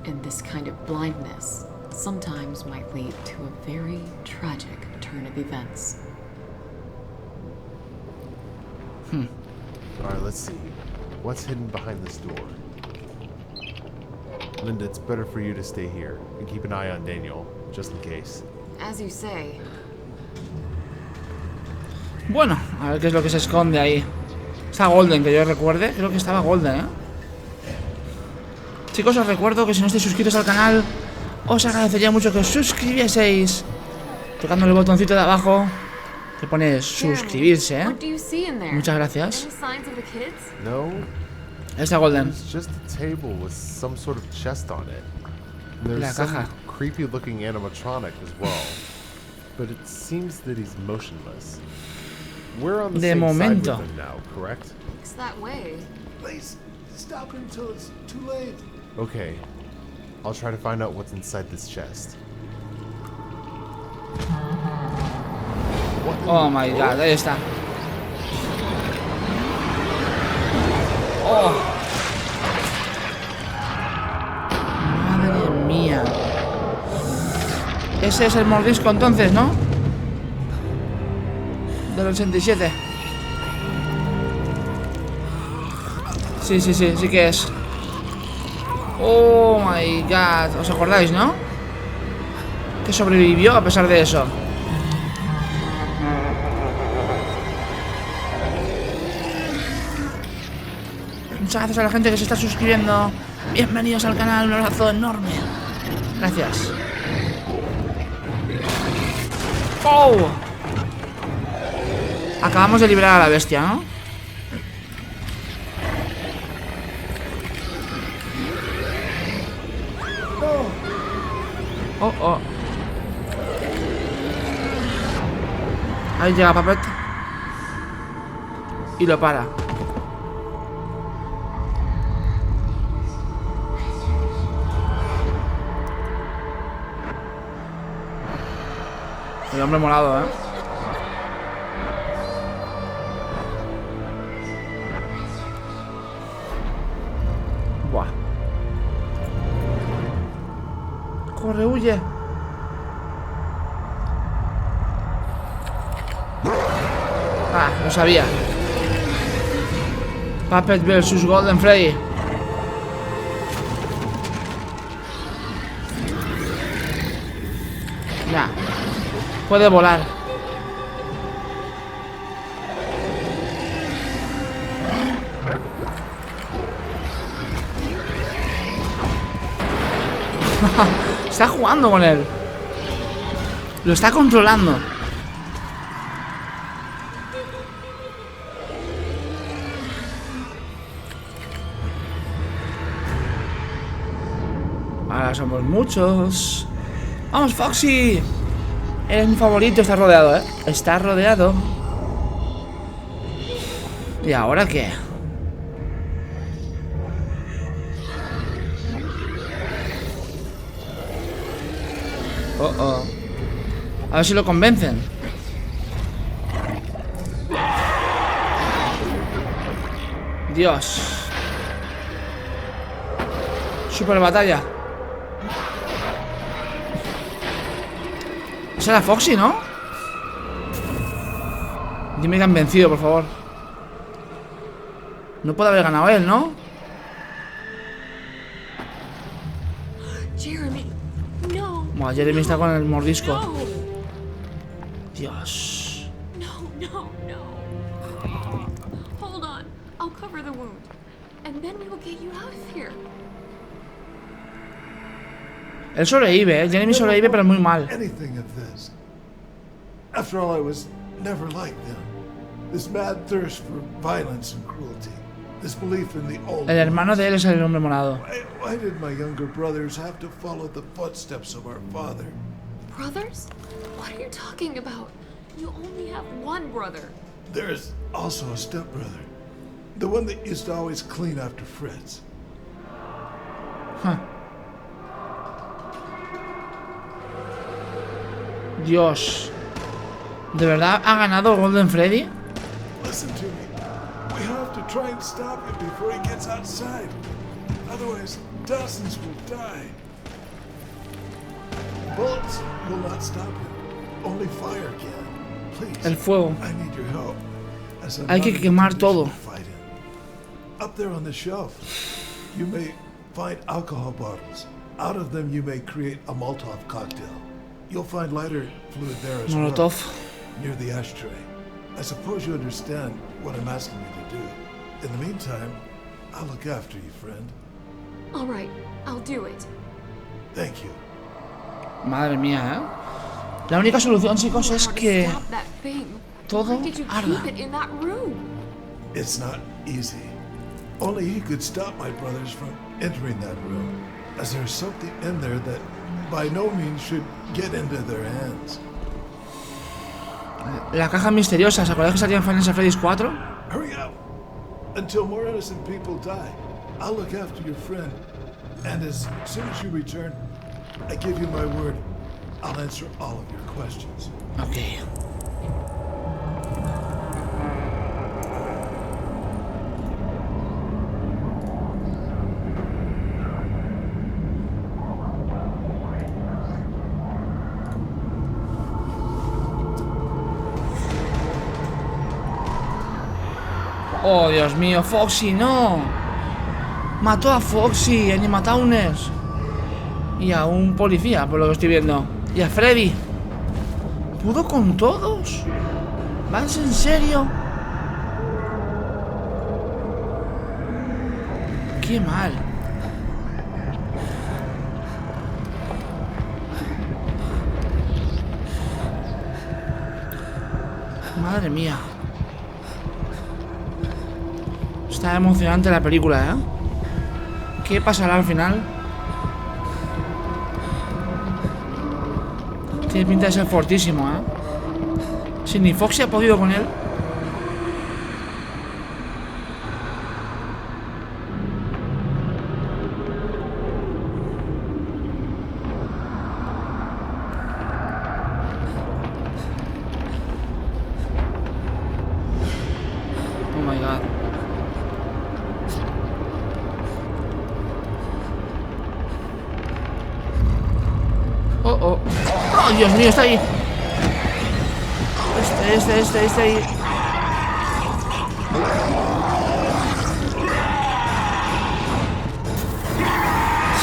And this kind of blindness sometimes might lead to a very tragic turn of events. All right, let's see. What's hidden behind this door? Linda, it's better for you to stay here and keep an eye on Daniel, just in case. As you say, Bueno, a ver qué es lo que se esconde ahí. Está Golden, que yo recuerde. Creo que estaba Golden, ¿eh? Chicos, os recuerdo que si no estáis suscritos al canal, os agradecería mucho que os suscribieseis tocando el botoncito de abajo que pone suscribirse, what ¿eh? do you see in there? Muchas gracias. Any signs of the kids? No, Ahí está Golden. it's just a table with some sort of chest on it. There's La some caja. creepy looking animatronic as well. But it seems that he's motionless. We're on the De same momento. side with him now, correct? Looks that way. Please, stop him till it's too late. Okay. I'll try to find out what's inside this chest. Oh my god, ahí está. Oh. Madre mía. Ese es el mordisco entonces, ¿no? Del 87. Sí, sí, sí, sí que es. Oh my god. ¿Os acordáis, no? Que sobrevivió a pesar de eso. Muchas gracias a la gente que se está suscribiendo. Bienvenidos al canal, un abrazo enorme. Gracias. ¡Oh! Acabamos de liberar a la bestia, ¿no? Oh, oh. Ahí llega Puppet. Y lo para. El hombre morado, Buah. Corre, huye. Ah, lo sabía. Puppet vs Golden Freddy. Ya. Puede volar. Está jugando con él. Lo está controlando. Ahora somos muchos. ¡Vamos, Foxy! Eres mi favorito, está rodeado, ¿eh? Está rodeado. ¿Y ahora qué? Oh, oh. A ver si lo convencen. Dios. Super batalla. Esa era Foxy, ¿no? Dime que han vencido, por favor. No puede haber ganado él, ¿no? Jeremy, no. Buah, Jeremy está con el mordisco. No, Dios. no, no, no. Hold on. I'll cover the wound. And then we will get you out of here. Él sobrevive, ¿eh? Jeremy sobrevive, pero muy mal. Anything of this. After all, I was never like them. This mad thirst for violence and cruelty. This belief in the old. El hermano de él es el hombre morado. Why did my younger brothers have to follow the footsteps of our father? Brothers? What are you talking about? You only have one brother. There's also a stepbrother. The one that used to always clean after Fritz. Huh. Dios. ¿De verdad ha ganado Golden Freddy? Listen to me. We have to try and stop him before he gets outside. Otherwise, dozens will die. Bullets will not stop him. Only fire can. Please. El fuego. I need your help. As I'm Hay que not in quemar condition todo. to fight him. Up there on the shelf, you may find alcohol bottles. Out of them, you may create a Molotov cocktail. You'll find lighter fluid there as Molotov. well, near the ashtray. I suppose you understand what I'm asking you to do. In the meantime, I'll look after you, friend. All right, I'll do it. Thank you. Madre mía, ¿eh? La única solución, chicos, es How to que stop that thing. todo Why did you arda. keep it in that room? It's not easy. Only he could stop my brothers from entering that room. as there's something in there that by no means should get into their hands. La caja misteriosa, ¿se acuerdan que salía en Final Fantasy 4? Hurry up! Until more innocent people die, I'll look after your friend. And as soon as you return, I give you my word, I'll answer all of your questions. Ok. Oh, Dios mío, Foxy, no. Mató a Foxy, Animatowners. Y a un policía, por lo que estoy viendo. Y a Freddy. ¿Pudo con todos? ¿Vas en serio? Qué mal. Madre mía. Está emocionante la película, ¿eh? ¿Qué pasará al final? Tiene pinta de ser fortísimo, ¿eh? Si ni Foxy ha podido con él. Oh my god. Oh, oh. Oh, Dios mío, está ahí. Este ahí.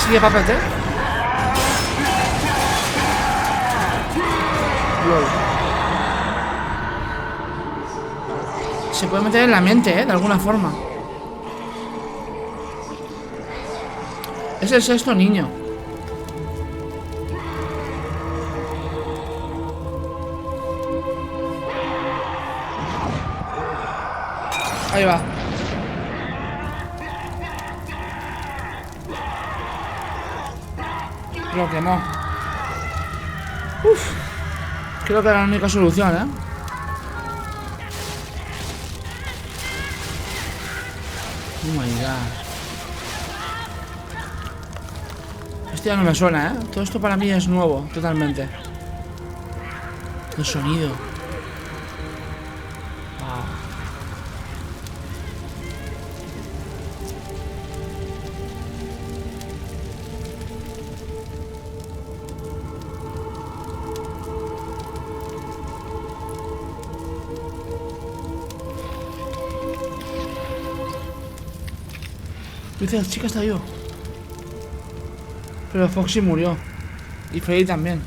Sigue papete. LOL. Se puede meter en la mente, de alguna forma. Es el sexto niño. Ahí va. Lo quemó. Uf. Creo que era la única solución, ¿eh? Oh my god. Este ya no me suena, ¿eh? Todo esto para mí es nuevo, totalmente. El sonido. Dice, la chica está viva. Pero Foxy murió. Y Freddy también.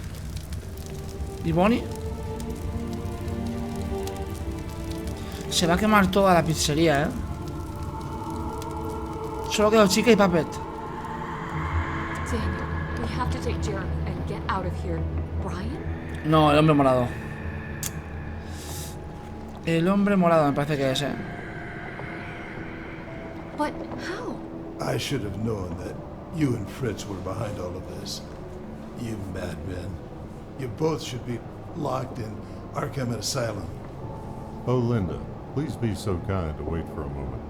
¿Y Bonnie? Se va a quemar toda la pizzería, ¿eh? Solo quedó chica y Puppet. Daniel, we have to take Jeremy and get out of here. Brian? No, el hombre morado. El hombre morado me parece que es, ¿eh? But how? I should have known that you and Fritz were behind all of this. You madmen. You both should be locked in Arkham Asylum. Oh, Linda, please be so kind to wait for a moment.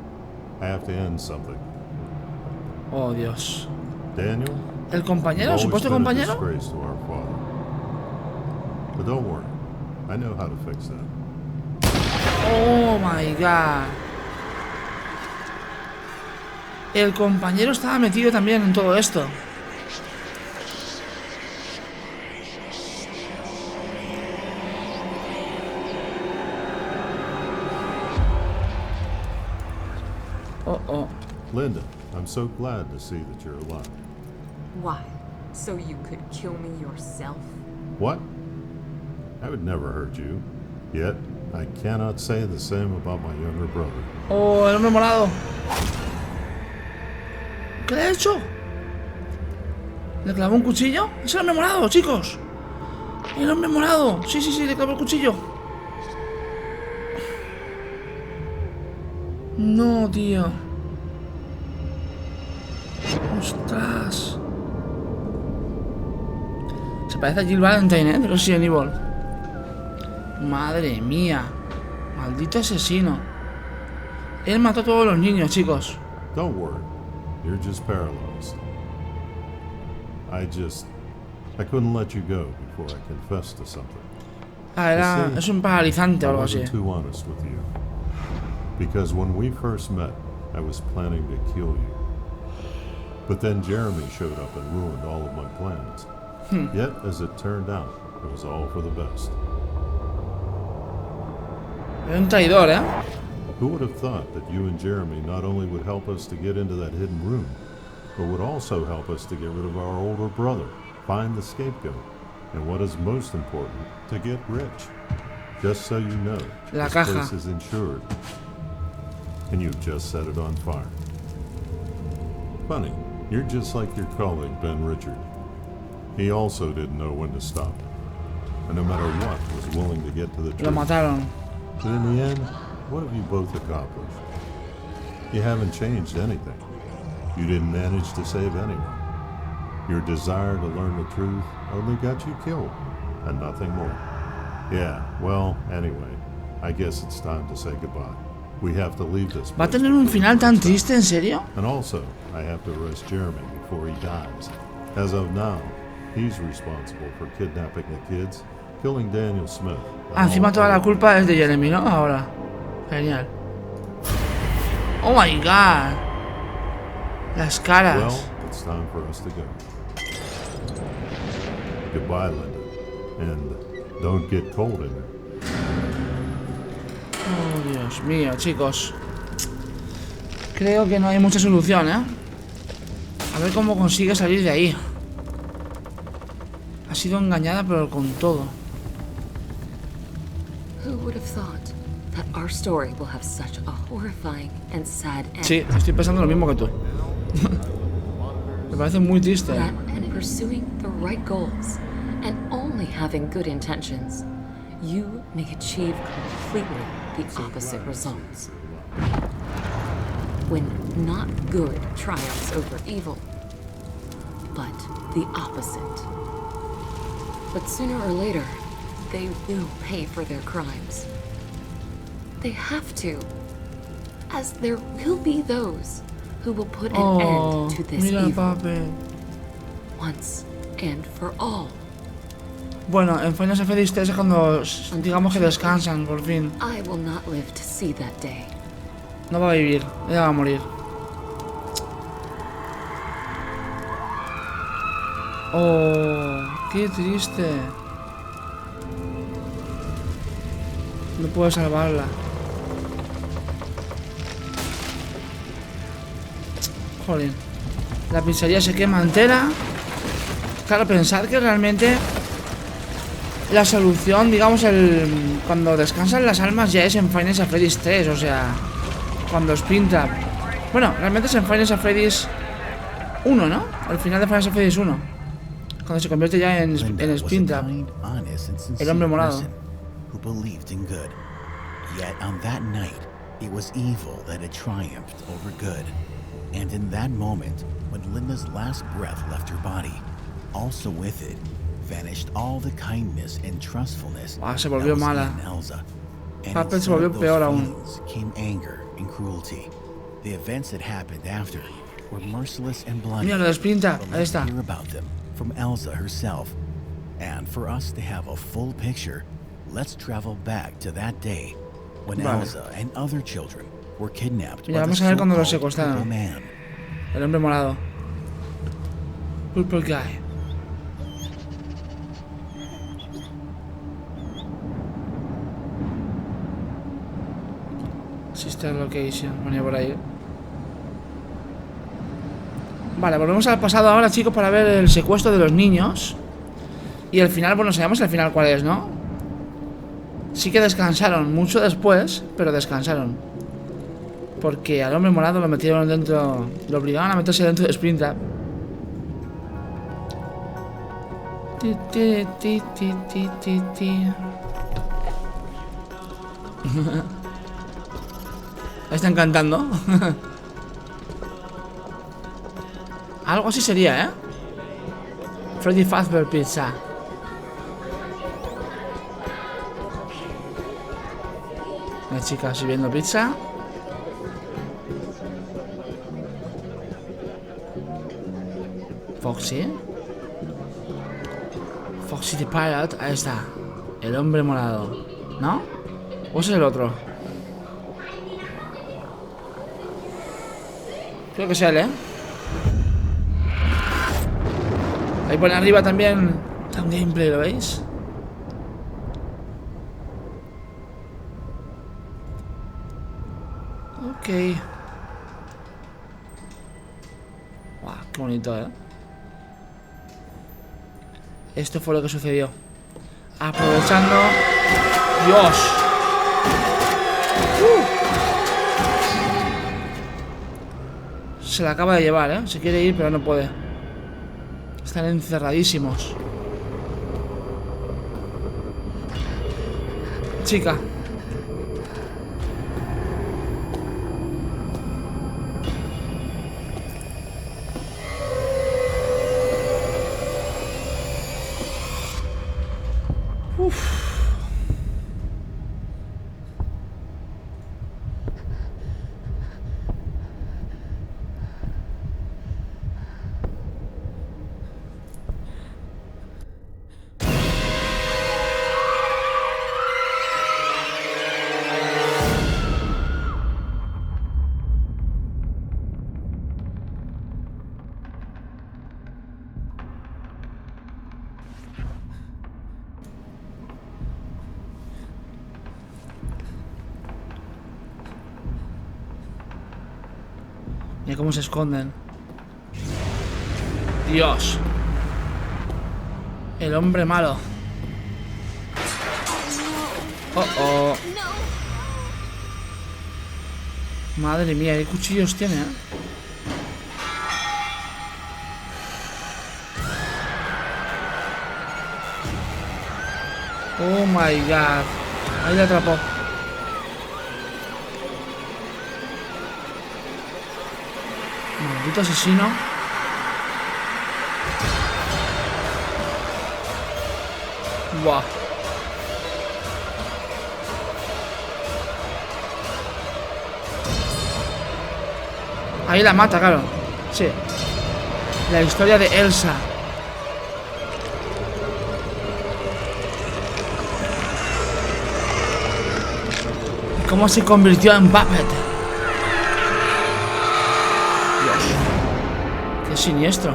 I have to end something. Oh, Dios. Daniel? ¿El compañero? ¿El Always supuesto been a compañero? disgrace to our father. But don't worry, I know how to fix that. Oh my god. El compañero estaba metido también en todo esto. Oh, oh. Linda, I'm so glad to see that you're alive. Why? So you could kill me yourself? What? I would never hurt you. Yet, I cannot say the same about my younger brother. Oh, el hombre morado. ¿Qué le ha hecho? ¿Le clavó un cuchillo? Es el hombre morado, chicos. El hombre morado. Sí, sí, sí, le clavó el cuchillo. No, tío. Ostras. Parece Jill Valentine, de Resident Evil. Madre mía. Maldito asesino. Él mató a todos los niños, chicos. Don't worry. You're just paralyzed. I couldn't let you go before I confessed to something. Es un paralizante o I algo así. wasn't too honest with you. Because when we first met, I was planning to kill you. But then Jeremy showed up and ruined all of my plans. Yet, as it turned out, it was all for the best. Es un traidor, ¿eh? Who would have thought that you and Jeremy not only would help us to get into that hidden room, but would also help us to get rid of our older brother, find the scapegoat, and what is most important, to get rich. Just so you know, La this caja. place is insured. And you've just set it on fire. Funny, you're just like your colleague, Ben Richard. He also didn't know when to stop. And no matter what, was willing to get to the Lo truth. mataron. But in the end, what have you both accomplished? You haven't changed anything. You didn't manage to save anyone. Your desire to learn the truth only got you killed, and nothing more. Yeah, well, anyway, I guess it's time to say goodbye. We have to leave this ¿Va a place tener un before final it tan breaks up. triste, en serio? And also, I have to arrest Jeremy before he dies. As of now, he's responsible for kidnapping the kids, killing Daniel Smith. and Ah, encima all toda la other culpa es de Jeremy, ¿no? Ahora. Genial. Oh my god. Las caras. Well, it's time for us to go. Goodbye, Linda. And don't get cold in there. Oh, Dios mío, chicos. Creo que no hay mucha solución, ¿eh? A ver cómo consigue salir de ahí. Ha sido engañada, pero con todo. Who would have thought that our story will have such a horrifying and sad end? Sí, estoy pensando lo mismo que tú. Me parece muy triste. That in pursuing the right goals and only having good intentions, you may achieve completely the opposite results. When not good triumphs over evil, but the opposite. But sooner or later, they will pay for their crimes. They have to, as there will be those who will put an Oh, end to this mira el evil papel. once and for all. Bueno, en Final Fantasy 3 es cuando digamos que descansan, por fin. I will not live to see that day. No va a vivir, ella va a morir. Oh, qué triste. No puedo salvarla. Jolín. La pizzería se quema entera. Claro, pensar que realmente la solución, digamos, cuando descansan las almas ya es en Final Fantasy 3, o sea, cuando Springtrap. Bueno, realmente es en Final Fantasy 1, ¿no? Al final de Final Fantasy 1. Cuando se convierte ya en Linda was a Springtrap. kind, honest, and El sincere hombre morado. person who believed in good. Yet on that night, it was evil that had triumphed over good. And in that moment, when Linda's last breath left her body, also with it vanished all the kindness and trustfulness Ah, se that volvió was mala. in Elsa. And Papel se instead volvió of those peor aún. feelings came anger and cruelty. The events that happened after were merciless and bloody. Mira lo de Springtrap, But ahí let's está. hear about them from Elsa herself. And for us to have a full picture, let's travel back to that day when Vale. Elsa and other children were kidnapped Mira, by the vamos a ver cuando los so-called secuestraron. Purple Man. El hombre morado. Purple Guy. Sister Location, ponía por ahí. Vale, volvemos al pasado ahora, chicos, para ver el secuestro de los niños. Y el final, bueno, sabemos el final cuál es, ¿no? Sí que descansaron mucho después, pero descansaron. Porque al hombre morado lo metieron dentro, lo obligaban a meterse dentro de Springtrap. Ti, ti, ti, ti, ti, ti, ti. Están cantando. Algo así sería, ¿eh? Freddy Fazbear Pizza. La chica sirviendo pizza. Foxy. Foxy the Pirate. Ahí está. El hombre morado. ¿No? ¿O ese es el otro? Creo que es él, ¿eh? Ahí por arriba también está un gameplay, ¿lo veis? Ok. Wow, qué bonito, ¿eh? Esto fue lo que sucedió. Aprovechando... ¡Dios! Se la acaba de llevar, ¿eh? Se quiere ir, pero no puede. Están encerradísimos. Chica. Mira cómo se esconden. Dios. El hombre malo. Oh, oh. Madre mía, qué cuchillos tiene, ¿eh? Oh my god. Ahí le atrapó. Maldito asesino. Buah. Ahí la mata, claro. Sí. La historia de Elsa. ¿Cómo se convirtió en Puppet? Qué siniestro.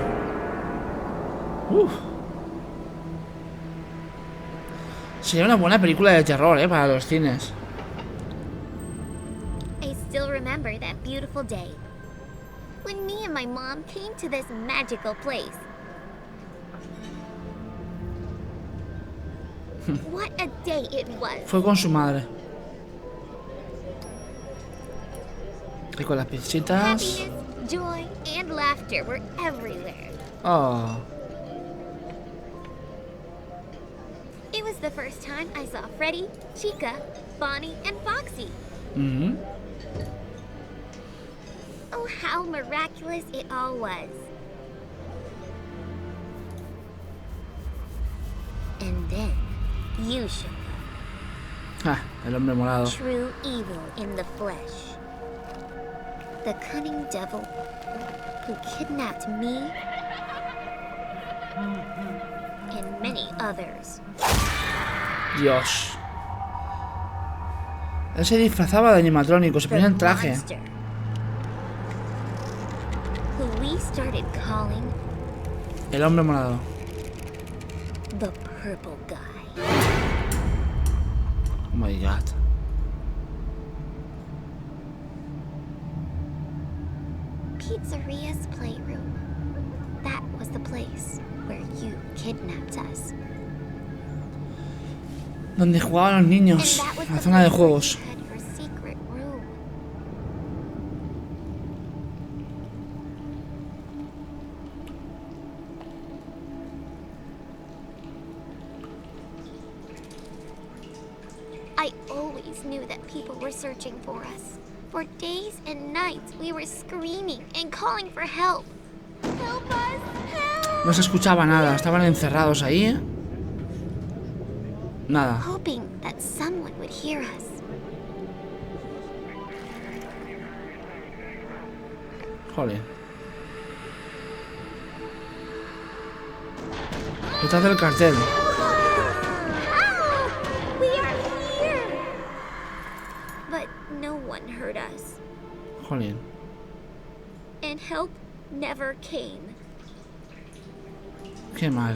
Sería una buena película de terror, para los cines. I still remember that beautiful day when me and my mom came to this magical place. What a day it was. Fue con su madre. Y con las pizzitas. Happiness, joy, and laughter were everywhere. Oh. It was the first time I saw Freddy, Chica, Bonnie, and Foxy. Mm-hmm. Oh, how miraculous it all was. And then you showed up. Ah, el hombre morado. True evil in the flesh. The cunning devil who kidnapped me and many others. Dios. Él se disfrazaba de animatrónico, se ponía el traje. Monster, who we started calling El hombre morado. the purple guy. Oh my god. Pizzeria's playroom. That was the place where you kidnapped us. Donde jugaban los niños. And that was La the zona de place where juegos. you had your secret room. I always knew that people were searching for us. For days and nights, we were screaming and calling for help. Help us! Help! No se escuchaba nada, estaban encerrados ahí, ¿eh? Nada. Hoping that someone would hear us. Joder. Detrás del cartel. We are here! But no one heard us. Joder. And help never came. Qué mal.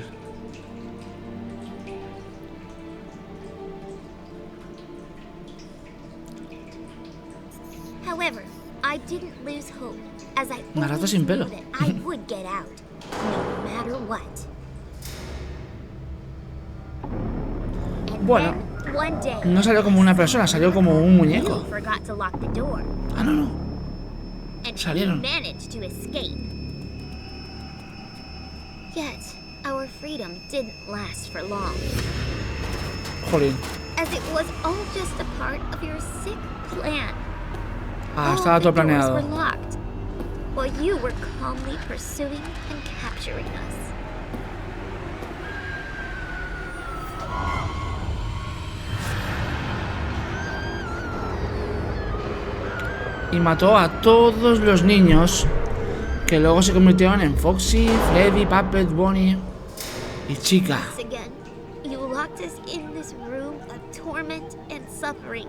However, I didn't lose hope, as I Una rata always sin knew pelo. that I would get out, no matter what. And Bueno, then, one day, no salió como una persona, salió como un you muñeco. forgot to lock the door, Ah, no, no. and Salieron. you managed to escape. Yet, our freedom didn't last for long, Joder. as it was all just a part of your sick plan. Ah, All estaba todo the doors planeado. were locked, while you were calmly pursuing and capturing us. Y mató a todos los niños que luego se convirtieron en Foxy, Freddy, Puppet, Bonnie y Chica. Once again, you locked us in this room of torment and suffering.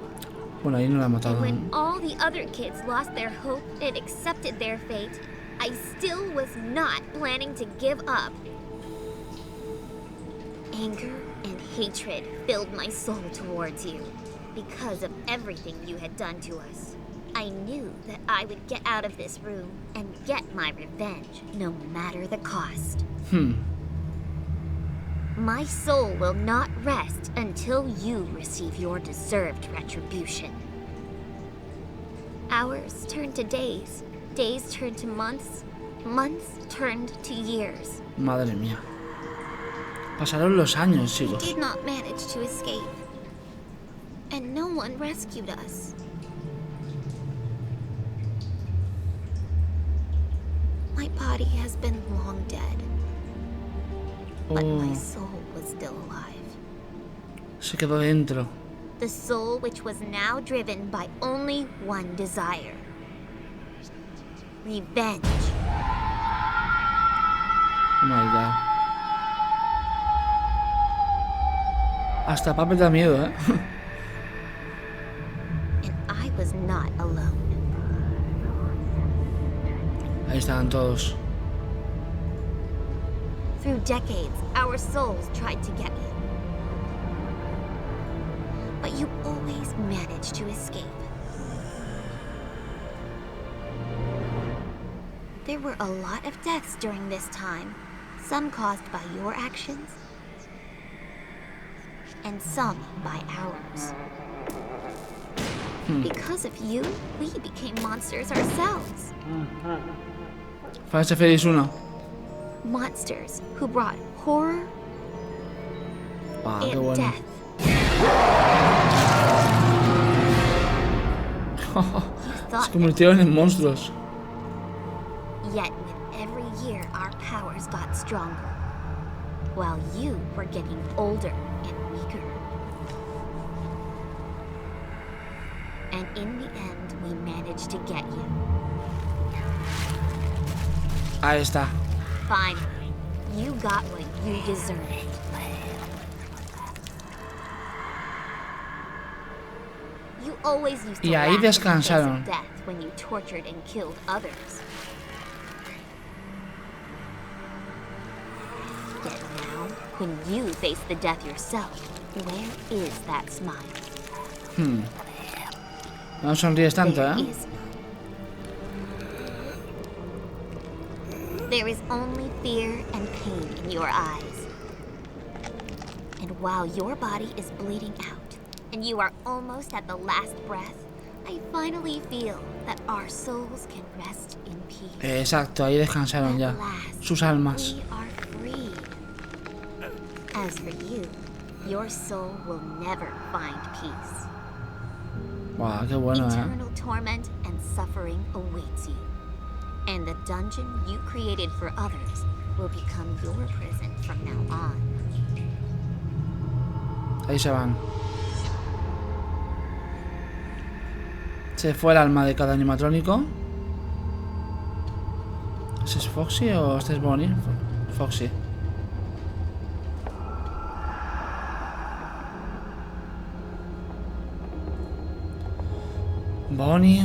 Bueno, ahí no la ha matado. And when all the other kids lost their hope and accepted their fate, I still was not planning to give up. Anger and hatred filled my soul towards you because of everything you had done to us. I knew that I would get out of this room and get my revenge, no matter the cost. My soul will not rest until you receive your deserved retribution. Hours turned to days, days turned to months, months turned to years. Madre mía. Pasaron los años, We chicos. did not manage to escape, and no one rescued us. My body has been long dead, but my Oh, soul was still alive. se quedó dentro. The soul which was now driven by only one desire. Revenge. Oh my god. Hasta Puppet da miedo, ¿eh? And I was not alone. Ahí estaban todos. Through decades, our souls tried to get you. But you always managed to escape. There were a lot of deaths during this time, some caused by your actions, and some by ours. Because of you, we became monsters ourselves. False Feliz 1. Monsters who brought horror Ah, qué and bueno. death. Se convirtieron en monstruos. Yet with every year our powers got stronger, while you were getting older and weaker. And in the end, we managed to get you. Ahí está. Finally, you got what you deserved. You always used to Y ahí laugh in the face descansaron. of death when you tortured and killed others. Yet now, when you face the death yourself, where is that smile? No sonríes tanto, There ¿eh? is none. There is only fear and pain in your eyes. And while your body is bleeding out, and you are almost at the last breath, I finally feel that our souls can rest in peace. Exacto, ahí descansaron ya. At last, Sus almas. we are free. As for you, your soul will never find peace. Buah, qué bueno, ¿eh? Eternal torment and suffering awaits you. And the dungeon you created for others will become your prison from now on. Ahí se van. Se fue el alma de cada animatrónico. ¿Este es Foxy o este es Bonnie? Foxy. Bonnie.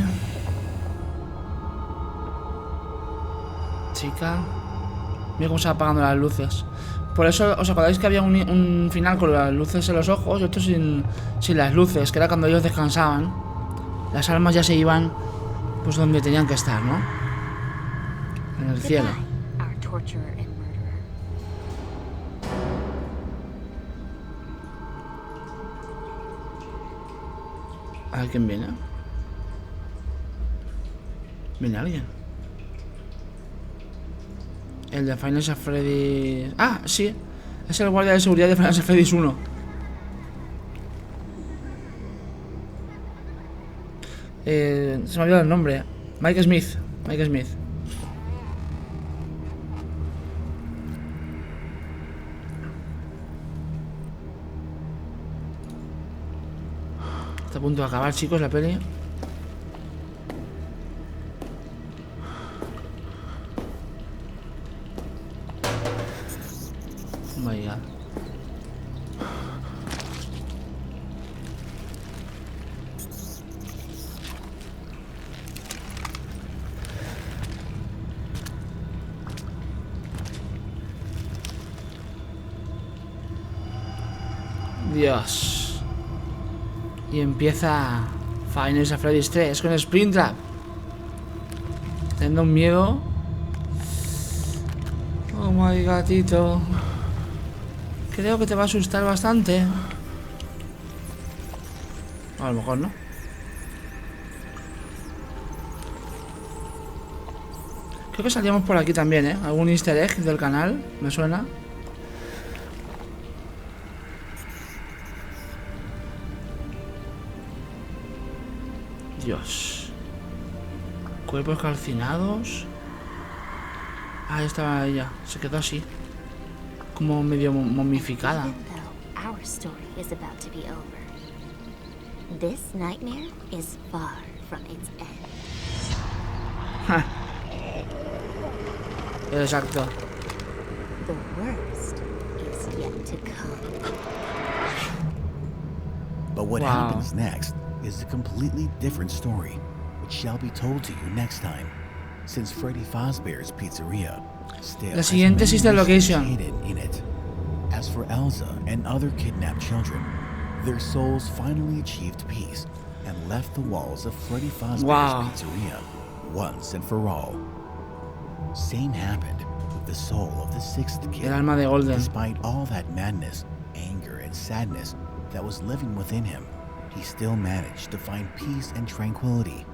Chica. Mira cómo se van apagando las luces. Por eso, ¿os acordáis que había un final con las luces en los ojos y otro sin las luces? Que era cuando ellos descansaban. Las almas ya se iban pues donde tenían que estar, ¿no? En el cielo. Goodbye, our torturer and murderer. A ver quién viene. ¿Viene alguien? El de Final Freddy... Ah, sí. Es el guardia de seguridad de Final Freddy 1. Se me ha olvidado el nombre. Mike Smith. Mike Smith. Está a punto de acabar, chicos, la peli. Oh my god. Dios. Y empieza Final Freddy 3 con Springtrap. Teniendo un miedo. Oh my gatito. Creo que te va a asustar bastante. A lo mejor no. Creo que salíamos por aquí también, ¿eh? Algún easter egg del canal, me suena. Dios. Cuerpos calcinados. Ahí estaba ella. Se quedó así. Como medio momificada. Even though our story is about to be over, this nightmare is far from its end. Exacto. The worst is yet to come. But what Wow. happens next is a completely different story, which shall be told to you next time, since Freddy Fazbear's Pizzeria still La has siguiente many sister mysteries location. hidden in it. As for Elsa and other kidnapped children, their souls finally achieved peace and left the walls of Freddy Fazbear's Wow. Pizzeria once and for all. Same happened with the soul of the sixth kid. El alma de Golden. Despite all that madness, anger, and sadness that was living within him, he still managed to find peace and tranquility.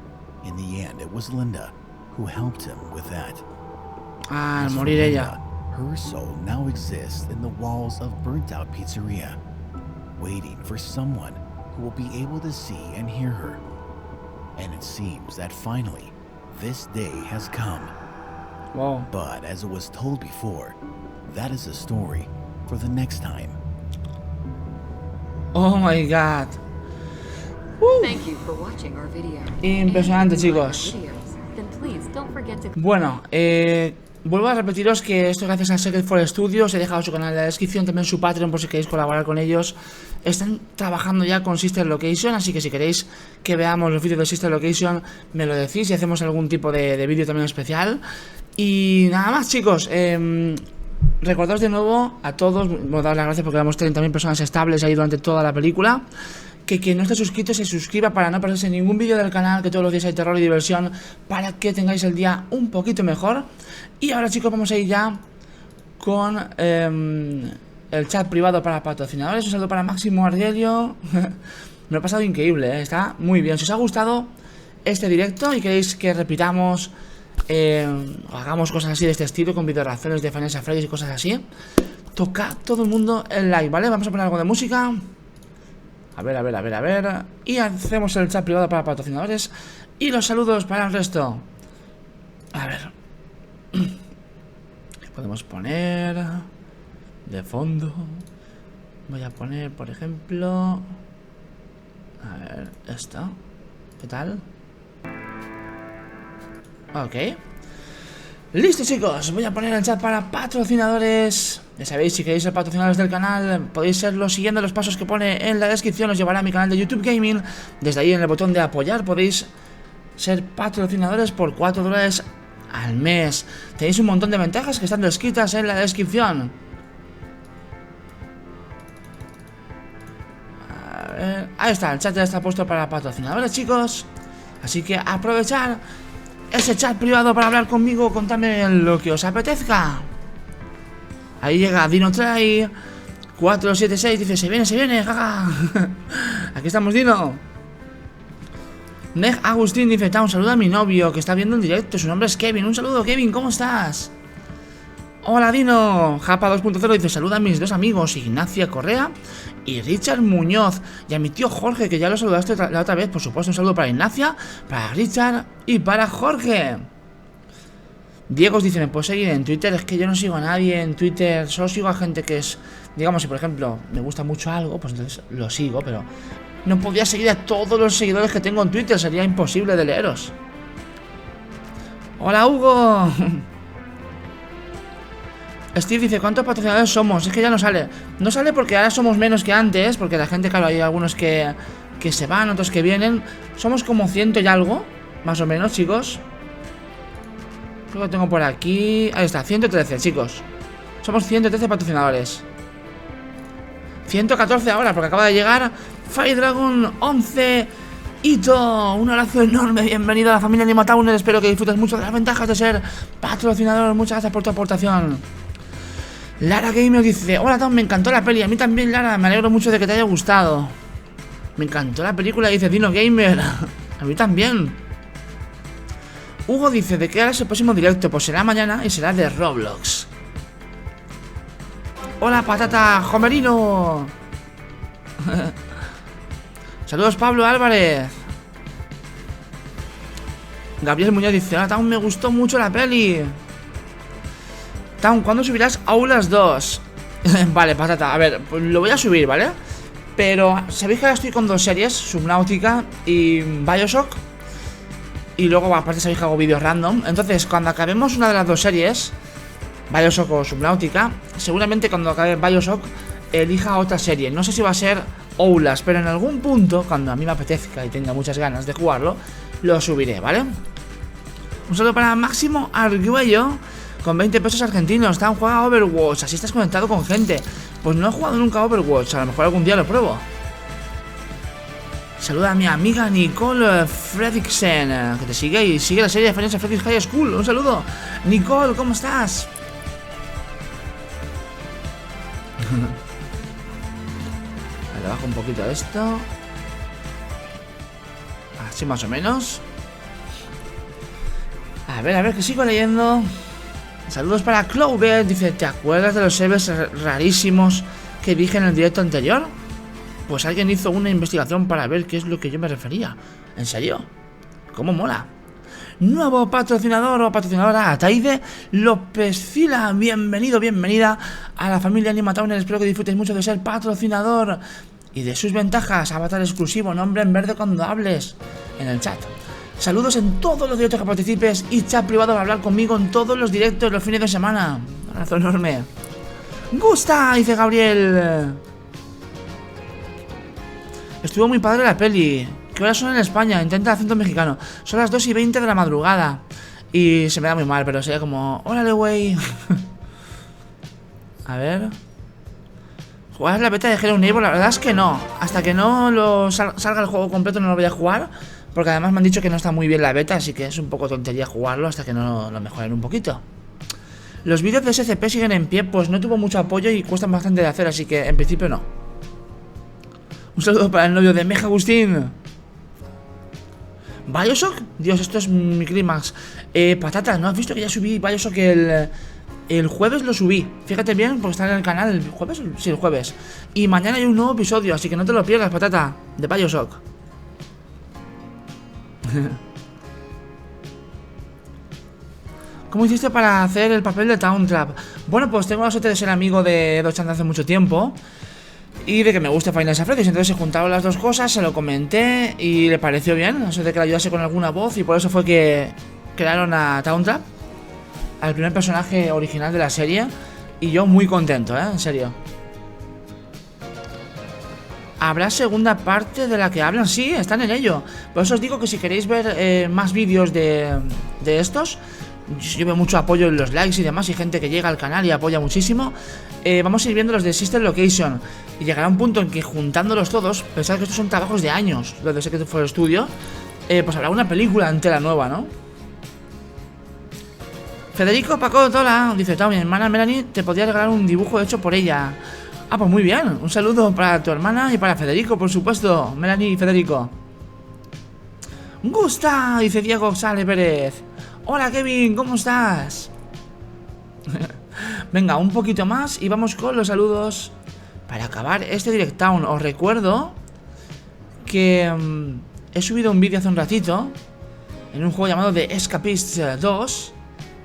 In the end, it was Linda who helped him with that. Ah, al As for morir ella. Linda, her soul now exists in the walls of burnt-out Pizzeria, waiting for someone who will be able to see and hear her. And it seems that finally, this day has come. Wow. But as it was told before, that is a story for the next time. Oh my god. Thank you for watching our video. Impresionante, And if you like our chicos. videos, then please don't forget to Bueno, vuelvo a repetiros que esto es gracias a Secret for Studios. He dejado su canal en la descripción, también su Patreon por si queréis colaborar con ellos. Están trabajando ya con Sister Location, así que si queréis que veamos los vídeos de Sister Location, me lo decís y hacemos algún tipo de vídeo también especial. Y nada más, chicos. Recordaos de nuevo a todos, bueno, dar las gracias porque éramos 30.000 personas estables ahí durante toda la película. Que quien no esté suscrito se suscriba para no perderse ningún vídeo del canal, que todos los días hay terror y diversión para que tengáis el día un poquito mejor. Y ahora, chicos, vamos a ir ya con el chat privado para patrocinadores. Un saludo para Máximo Argelio. Me lo he pasado increíble, está muy bien. Si os ha gustado este directo y queréis que repitamos, hagamos cosas así de este estilo, con video reacciones de Final Freddy y cosas así, toca todo el mundo el like, ¿vale? Vamos a poner algo de música. A ver. Y hacemos el chat privado para patrocinadores y los saludos para el resto. A ver. ¿Qué podemos poner de fondo? Voy a poner, por ejemplo, a ver, esto. ¿Qué tal? Ok. Listo, chicos, voy a poner el chat para patrocinadores. Ya sabéis, si queréis ser patrocinadores del canal, podéis serlo siguiendo los pasos que pone en la descripción. Os llevará a mi canal de YouTube Gaming. Desde ahí en el botón de apoyar podéis ser patrocinadores por $4 al mes. Tenéis un montón de ventajas que están descritas en la descripción. A ver, ahí está, el chat ya está puesto para patrocinadores, chicos. Así que aprovechar ese chat privado para hablar conmigo, contadme lo que os apetezca. Ahí llega Dino Try 476, dice, se viene, jaja. Aquí estamos, Dino. Meg Agustín dice, un saludo a mi novio que está viendo en directo, su nombre es Kevin. Un saludo, Kevin, ¿cómo estás? Hola, Dino. Japa 2.0 dice, saluda a mis dos amigos, Ignacia Correa y Richard Muñoz. Y a mi tío Jorge, que ya lo saludaste la otra vez. Por supuesto, un saludo para Ignacia, para Richard y para Jorge. Diego dice, ¿me puedo seguir en Twitter? Es que yo no sigo a nadie en Twitter, solo sigo a gente que es... Digamos, si por ejemplo me gusta mucho algo, pues entonces lo sigo, pero no podría seguir a todos los seguidores que tengo en Twitter, sería imposible de leeros. Hola, Hugo. Steve dice, ¿cuántos patrocinadores somos? Es que ya no sale. No sale porque ahora somos menos que antes, porque la gente, claro, hay algunos que se van, otros que vienen. Somos como 100 y algo, más o menos, chicos. Creo que tengo por aquí... Ahí está, 113, chicos. Somos 113 patrocinadores. 114 ahora, porque acaba de llegar Fire Dragon 11 ITOWN. Un abrazo enorme, bienvenido a la familia Animatowners. Espero que disfrutes mucho de las ventajas de ser patrocinador. Muchas gracias por tu aportación. Lara Gamer dice, hola Tom, me encantó la peli. A mí también, Lara, me alegro mucho de que te haya gustado. Me encantó la película, dice Dino Gamer. A mí también. Hugo dice, ¿de qué hora es el próximo directo? Pues será mañana y será de Roblox. Hola, patata Homerino. Saludos, Pablo Álvarez. Gabriel Muñoz dice, hola, Town, me gustó mucho la peli. Town, ¿cuándo subirás Aulas 2? Vale, patata, a ver, pues lo voy a subir, ¿vale? Pero, ¿sabéis que ahora estoy con dos series? Subnautica y Bioshock. Y luego, aparte, sabéis que hago vídeos random. Entonces, cuando acabemos una de las dos series, Bioshock o Subnautica, seguramente cuando acabe Bioshock elija otra serie. No sé si va a ser Oulas, pero en algún punto, cuando a mí me apetezca y tenga muchas ganas de jugarlo, lo subiré, ¿vale? Un saludo para Máximo Argüello con 20 pesos argentinos. Está un juego a Overwatch, así estás conectado con gente. Pues no he jugado nunca a Overwatch, a lo mejor algún día lo pruebo. Saluda a mi amiga Nicole Fredricksen, que te sigue y sigue la serie de Freddy's Freddy's High School. Un saludo, Nicole, ¿cómo estás? Le bajo un poquito esto. Así más o menos. A ver, que sigo leyendo. Saludos para Clover. Dice, ¿te acuerdas de los servers rarísimos que dije en el directo anterior? Pues alguien hizo una investigación para ver qué es lo que yo me refería. ¿En serio? ¿Cómo mola? Nuevo patrocinador o patrocinadora, Ataide López Fila. Bienvenido, bienvenida a la familia Animatowners. Espero que disfrutes mucho de ser patrocinador y de sus ventajas. Avatar exclusivo, nombre en verde cuando hables en el chat. Saludos en todos los directos que participes y chat privado para hablar conmigo en todos los directos los fines de semana. Un abrazo enorme. Gustaaaa, dice Gabriel. Estuvo muy padre la peli. ¿Qué horas son en España? Intenta acento mexicano. Son las 2:20 de la madrugada. Y se me da muy mal, pero sería como... ¡Órale, güey! A ver... ¿Jugar la beta de Hello Neighbor? La verdad es que no. Hasta que no salga el juego completo no lo voy a jugar. Porque además me han dicho que no está muy bien la beta. Así que es un poco tontería jugarlo hasta que no lo mejoren un poquito. Los vídeos de SCP siguen en pie. Pues no tuvo mucho apoyo y cuestan bastante de hacer. Así que en principio no. Un saludo para el novio de Meja Agustín. ¿Bioshock? Dios, esto es mi clímax. Patata, ¿no has visto que ya subí Bioshock el jueves? Lo subí. Fíjate bien, porque está en el canal el jueves. Sí, el jueves. Y mañana hay un nuevo episodio, así que no te lo pierdas, patata, de Bioshock. ¿Cómo hiciste para hacer el papel de Town Trap? Bueno, pues tengo la suerte de ser amigo de Dochan hace mucho tiempo y de que me gusta Final Fantasy. Entonces se juntaron las dos cosas, se lo comenté y le pareció bien. Eso de que le ayudase con alguna voz y por eso fue que crearon a Town Trap. al primer personaje original de la serie. Y yo muy contento, en serio. ¿Habrá segunda parte de la que hablan? Sí, están en ello. Por eso os digo que si queréis ver más vídeos de estos, yo veo mucho apoyo en los likes y demás, y gente que llega al canal y apoya muchísimo. Vamos a ir viendo los de Sister Location. Y llegará un punto en que juntándolos todos, pensad que estos son trabajos de años, los de Secret for Studio, pues habrá una película entera nueva, ¿no? Federico Paco Tola dice: mi hermana Melanie te podría regalar un dibujo hecho por ella. Ah, pues muy bien, un saludo para tu hermana y para Federico, por supuesto. Melanie y Federico. Gustaaaa, dice Diego Sale Pérez. Hola Kevin, ¿cómo estás? Venga, un poquito más y vamos con los saludos para acabar este directown. Os recuerdo que he subido un vídeo hace un ratito en un juego llamado The Escapists 2.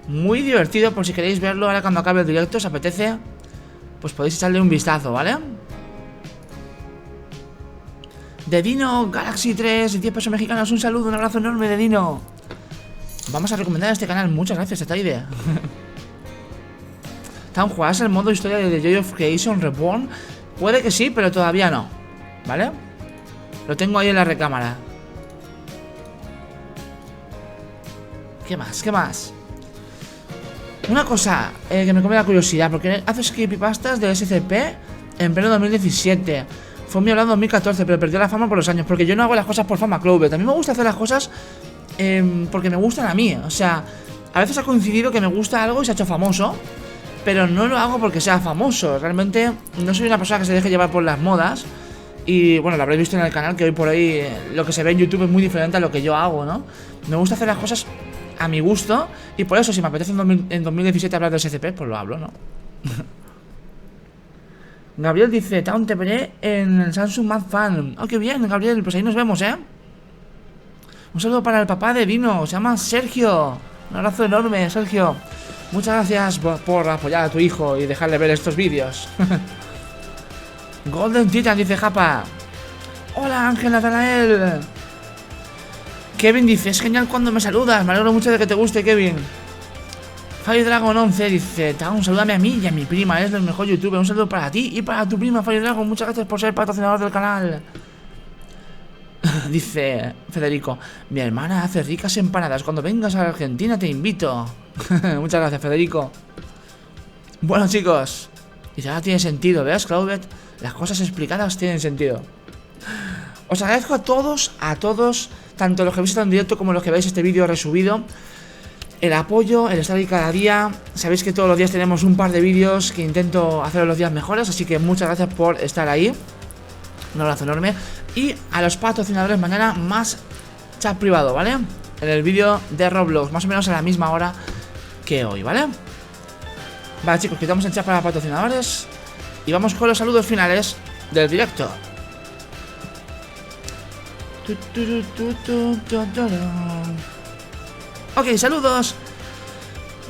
Muy divertido, por si queréis verlo ahora cuando acabe el directo, os apetece, pues podéis echarle un vistazo, ¿vale? De Dino Galaxy 3, 10 pesos mexicanos, un saludo, un abrazo enorme de Dino. Vamos a recomendar este canal, muchas gracias, Ataide. ¿Tan jugadas el modo historia de The Joy of Creation Reborn? Puede que sí, pero todavía no, ¿vale? Lo tengo ahí en la recámara. ¿Qué más? ¿Qué más? Una cosa que me come la curiosidad, porque haces creepypastas de SCP en pleno 2017. Fue mi hablado en 2014, pero perdió la fama por los años, porque yo no hago las cosas por fama, Clover. A mí me gusta hacer las cosas porque me gustan a mí. O sea, a veces ha coincidido que me gusta algo y se ha hecho famoso, pero no lo hago porque sea famoso. Realmente no soy una persona que se deje llevar por las modas. Y bueno, lo habréis visto en el canal, que hoy por hoy lo que se ve en YouTube es muy diferente a lo que yo hago, ¿no? Me gusta hacer las cosas a mi gusto, y por eso si me apetece en 2017 hablar de SCP, pues lo hablo, ¿no? Gabriel dice: TODOS te veré en el Samsung Mad Fan. Oh, qué bien, Gabriel, pues ahí nos vemos, ¿eh? Un saludo para el papá de Dino, se llama Sergio. Un abrazo enorme, Sergio. Muchas gracias por apoyar a tu hijo y dejarle ver estos vídeos. Golden Titan dice Japa. Hola, Ángel Natanael. Kevin dice: es genial cuando me saludas, me alegro mucho de que te guste, Kevin. Fire Dragon 11 dice: TODOS, salúdame a mí y a mi prima, eres el mejor youtuber. Un saludo para ti y para tu prima, Fire Dragon. Muchas gracias por ser patrocinador del canal. Dice Federico: mi hermana hace ricas empanadas, cuando vengas a Argentina te invito. Muchas gracias, Federico. Bueno, chicos, dice: ahora tiene sentido, ¿ves, Claudet? Las cosas explicadas tienen sentido. Os agradezco a todos, tanto los que habéis estado en directo como los que veis este vídeo resubido, el apoyo, el estar ahí cada día. Sabéis que todos los días tenemos un par de vídeos que intento hacer los días mejores, así que muchas gracias por estar ahí. Un abrazo enorme. Y a los patrocinadores, mañana más chat privado, ¿vale? En el vídeo de Roblox, más o menos a la misma hora que hoy, ¿vale? Vale, chicos, quitamos el chat para patrocinadores y vamos con los saludos finales del directo. Ok, saludos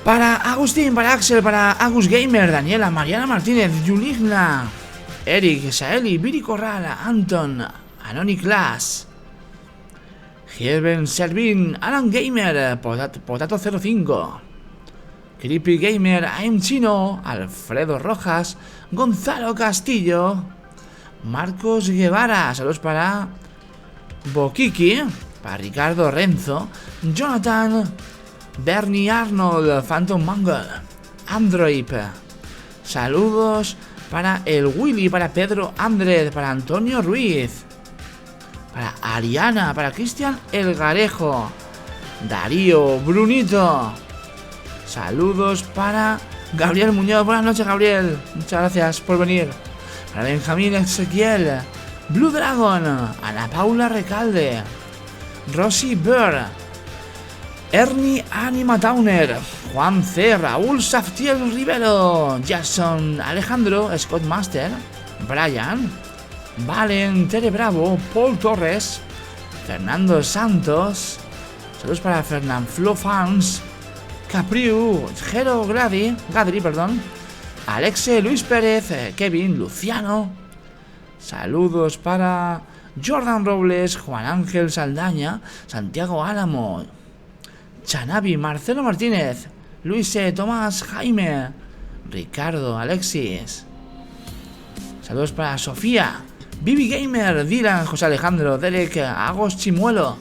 para Agustín, para Axel, para Agus Gamer, Daniela, Mariana Martínez, Yuligna, Eric, Saeli, Viri Corral, Anton, Anoni Class, Gerben Servin, Alan Gamer, Potato 05, Creepy Gamer, I'm Chino, Alfredo Rojas, Gonzalo Castillo, Marcos Guevara, saludos para Bokiki, para Ricardo Renzo, Jonathan, Bernie Arnold, Phantom Mangle, Android, saludos para el Willy, para Pedro Andrés, para Antonio Ruiz, para Ariana, para Cristian Elgarejo, Darío, Brunito, saludos para Gabriel Muñoz. Buenas noches, Gabriel, muchas gracias por venir. Para Benjamín Ezequiel, Blue Dragon, Ana Paula Recalde, Rosy Burr, Ernie Animatowners, Juan C, Raúl Saftiel Rivero, Jason Alejandro, Scott Master, Brian, Valen, Tere Bravo, Paul Torres, Fernando Santos, saludos para Fernand Flo Fans, Capriu, Jero Gadri, Alexe, Luis Pérez, Kevin, Luciano, saludos para Jordan Robles, Juan Ángel Saldaña, Santiago Álamo, Chanavi, Marcelo Martínez, Luise, Tomás, Jaime, Ricardo, Alexis. Saludos para Sofía, Bibi Gamer, Dylan, José Alejandro, Derek, Agos Chimuelo,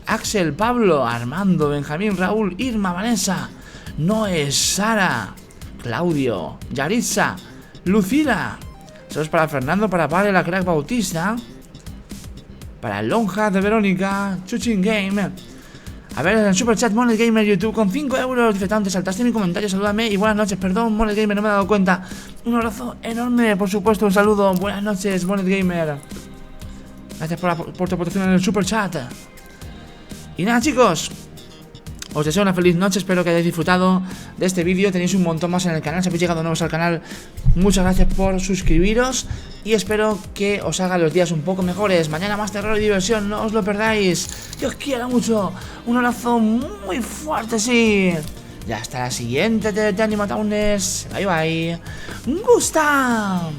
Axel, Pablo, Armando, Benjamín, Raúl, Irma, Vanessa, Noé, Sara, Claudio, Yaritza, Lucila. Saludos para Fernando, para Vale, la crack Bautista, para Lonja de Verónica, Chuchin Game. A ver, en el superchat, Monet Gamer YouTube con 5 euros. Dice, te saltaste mi comentario, salúdame y buenas noches. Perdón, Monet Gamer, no me he dado cuenta. Un abrazo enorme, por supuesto, un saludo. Buenas noches, Monet Gamer. Gracias por tu aportación en el superchat. Y nada, chicos, os deseo una feliz noche, espero que hayáis disfrutado de este vídeo. Tenéis un montón más en el canal, si habéis llegado nuevos al canal, muchas gracias por suscribiros. Y espero que os haga los días un poco mejores. Mañana más terror y diversión, no os lo perdáis. Que os quiero mucho, un abrazo muy fuerte, sí. Y hasta la siguiente TDT Animatowners. Bye bye. Gustaaaa.